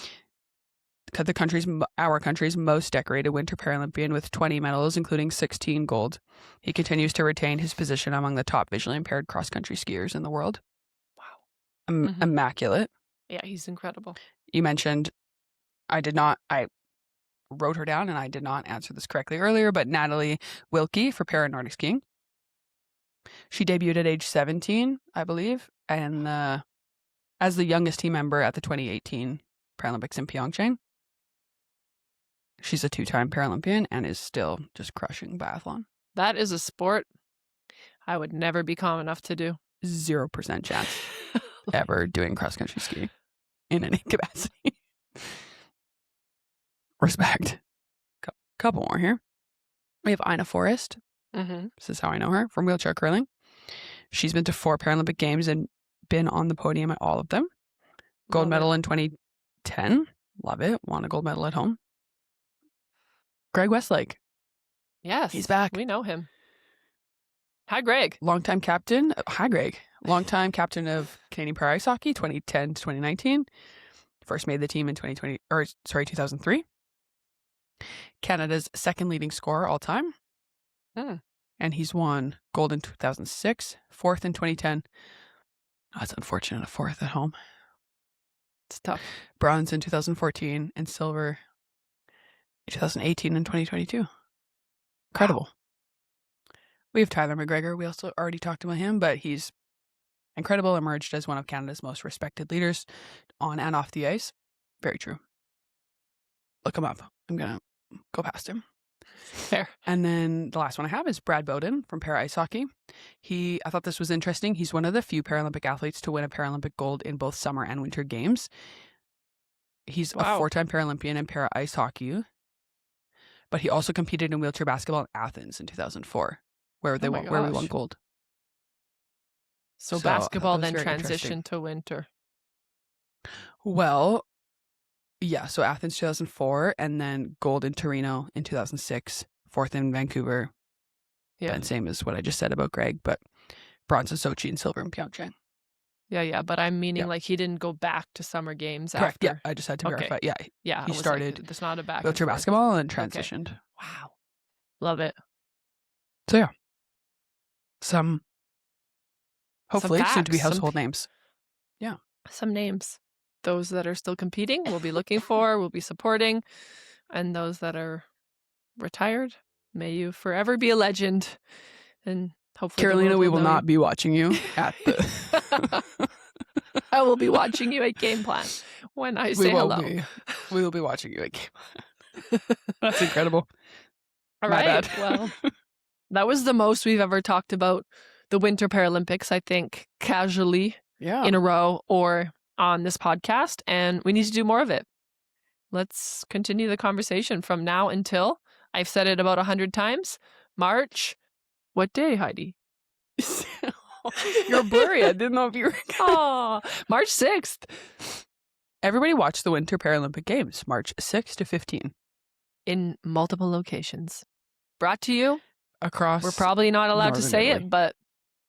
Our country's most decorated Winter Paralympian with 20 medals, including 16 gold. He continues to retain his position among the top visually impaired cross-country skiers in the world. Wow. Immaculate. Yeah, he's incredible. You mentioned, I wrote her down and I did not answer this correctly earlier, but Natalie Wilkie for para-Nordic skiing. She debuted at age 17, I believe, and as the youngest team member at the 2018 Paralympics in Pyeongchang. She's a 2-time Paralympian and is still just crushing biathlon. That is a sport I would never be calm enough to do. 0% chance ever doing cross-country skiing in any capacity. Respect. Couple more here. We have Ina Forrest. This is how I know her, from wheelchair curling. She's been to 4 Paralympic Games and been on the podium at all of them. Gold medal in 2010. Love it. Won a gold medal at home. Greg Westlake. Yes. He's back. We know him. Hi, Greg. Longtime captain. Hi, Greg. Longtime captain of Canadian para ice hockey, 2010 to 2019. First made the team in 2003. Canada's second leading scorer all time. And he's won gold in 2006, 4th in 2010. Oh, it's unfortunate, a 4th at home. It's tough. Bronze in 2014 and silver in 2018 and 2022. Incredible. Wow. We have Tyler McGregor. We also already talked about him, but he's incredible, emerged as one of Canada's most respected leaders on and off the ice. Very true. Look him up. I'm going to go past him. Fair. And then the last one I have is Brad Bowden from para ice hockey. I thought this was interesting. He's one of the few Paralympic athletes to win a Paralympic gold in both summer and winter games. He's a 4-time Paralympian in para ice hockey. But he also competed in wheelchair basketball in Athens in 2004, where Oh my where we won gosh. gold. So So I thought basketball that was then very interesting. transitioned to winter. Well, yeah. So Athens 2004, and then gold in Torino in 2006, fourth in Vancouver. Yeah. And same as what I just said about Greg, but bronze in Sochi and silver in Pyeongchang. Yeah, but I'm meaning Yep. like he didn't go back to summer games Correct. after. Yeah, I just had to Okay. verify. Yeah, Yeah, he I was started like, there's not a back and wheelchair forth. basketball and transitioned. Wow. Love it. So yeah, some hopefully soon to be facts, some household names. Yeah. Some names. Those that are still competing, we'll be looking for, we'll be supporting. And those that are retired, may you forever be a legend. And hopefully the Carolina, world we will will know not you. be watching you at the. I will be watching you at game plan when I say hello. We will be watching you at game. That's incredible. All My right. bad. Well, that was the most we've ever talked about the Winter Paralympics, I think, casually Yeah. in a row or on this podcast. And we need to do more of it. Let's continue the conversation from now until, I've said it about 100 times, March. What day, Heidi? You're blurry. I didn't know if you were. Oh, March 6th. Everybody watch the Winter Paralympic Games, March 6 to 15. In multiple locations. Brought to you. Across. We're probably not allowed to say Italy. it, but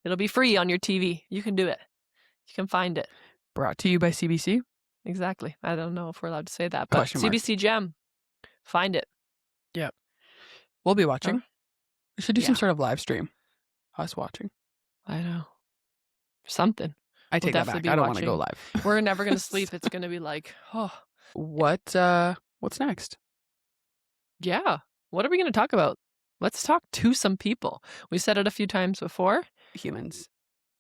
it'll be free on your TV. You can do it. You can find it. Brought to you by CBC. Exactly. I don't know if we're allowed to say that, but Question mark. CBC Gem. Find it. Yep. We'll be watching. We should do some sort of live stream. Us watching. I know. Something. I take that back. I don't want to go live. We're never going to sleep. It's going to be like, oh. What's next? Yeah. What are we going to talk about? Let's talk to some people. We said it a few times before. Humans.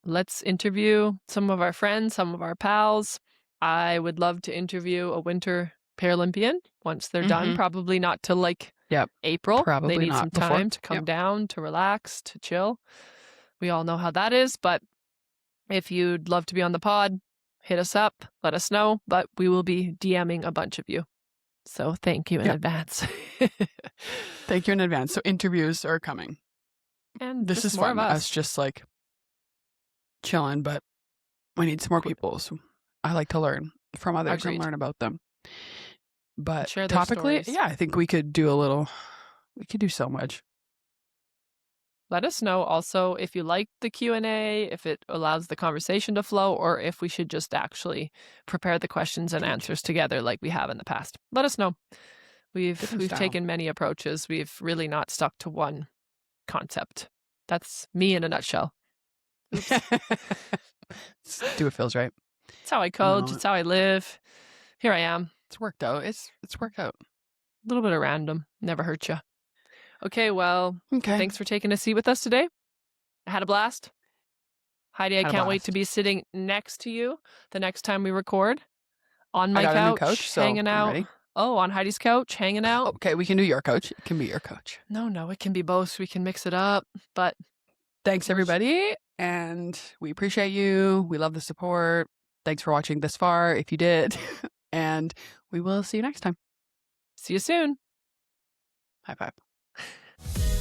Let's interview some of our friends, some of our pals. I would love to interview a Winter Paralympian once they're done. Probably not till like April. Probably they need not some before. time to come down, to relax, to chill. We all know how that is, but if you'd love to be on the pod, hit us up, let us know, but we will be DMing a bunch of you. So thank you in advance. Thank you in advance. So interviews are coming. And this is fun. Us just like chilling, but we need some more people. So I like to learn from others and learn about them. But topically, I think we could do so much. Let us know also if you like the Q&A, if it allows the conversation to flow, or if we should just actually prepare the questions and answers together like we have in the past. Let us know. We've taken many approaches. We've really not stuck to one concept. That's me in a nutshell. Do what feels right. It's how I coach. It's how I live. Here I am. It's worked out. It's worked out. A little bit of random. Never hurt you. Okay, well, thanks for taking a seat with us today. I had a blast. Heidi, I can't wait to be sitting next to you the next time we record. On my couch, hanging out. Oh, on Heidi's couch, hanging out. Okay, we can do your couch. It can be your couch. No, it can be both. We can mix it up. But thanks, everybody. And we appreciate you. We love the support. Thanks for watching this far, if you did. And we will see you next time. See you soon. High five.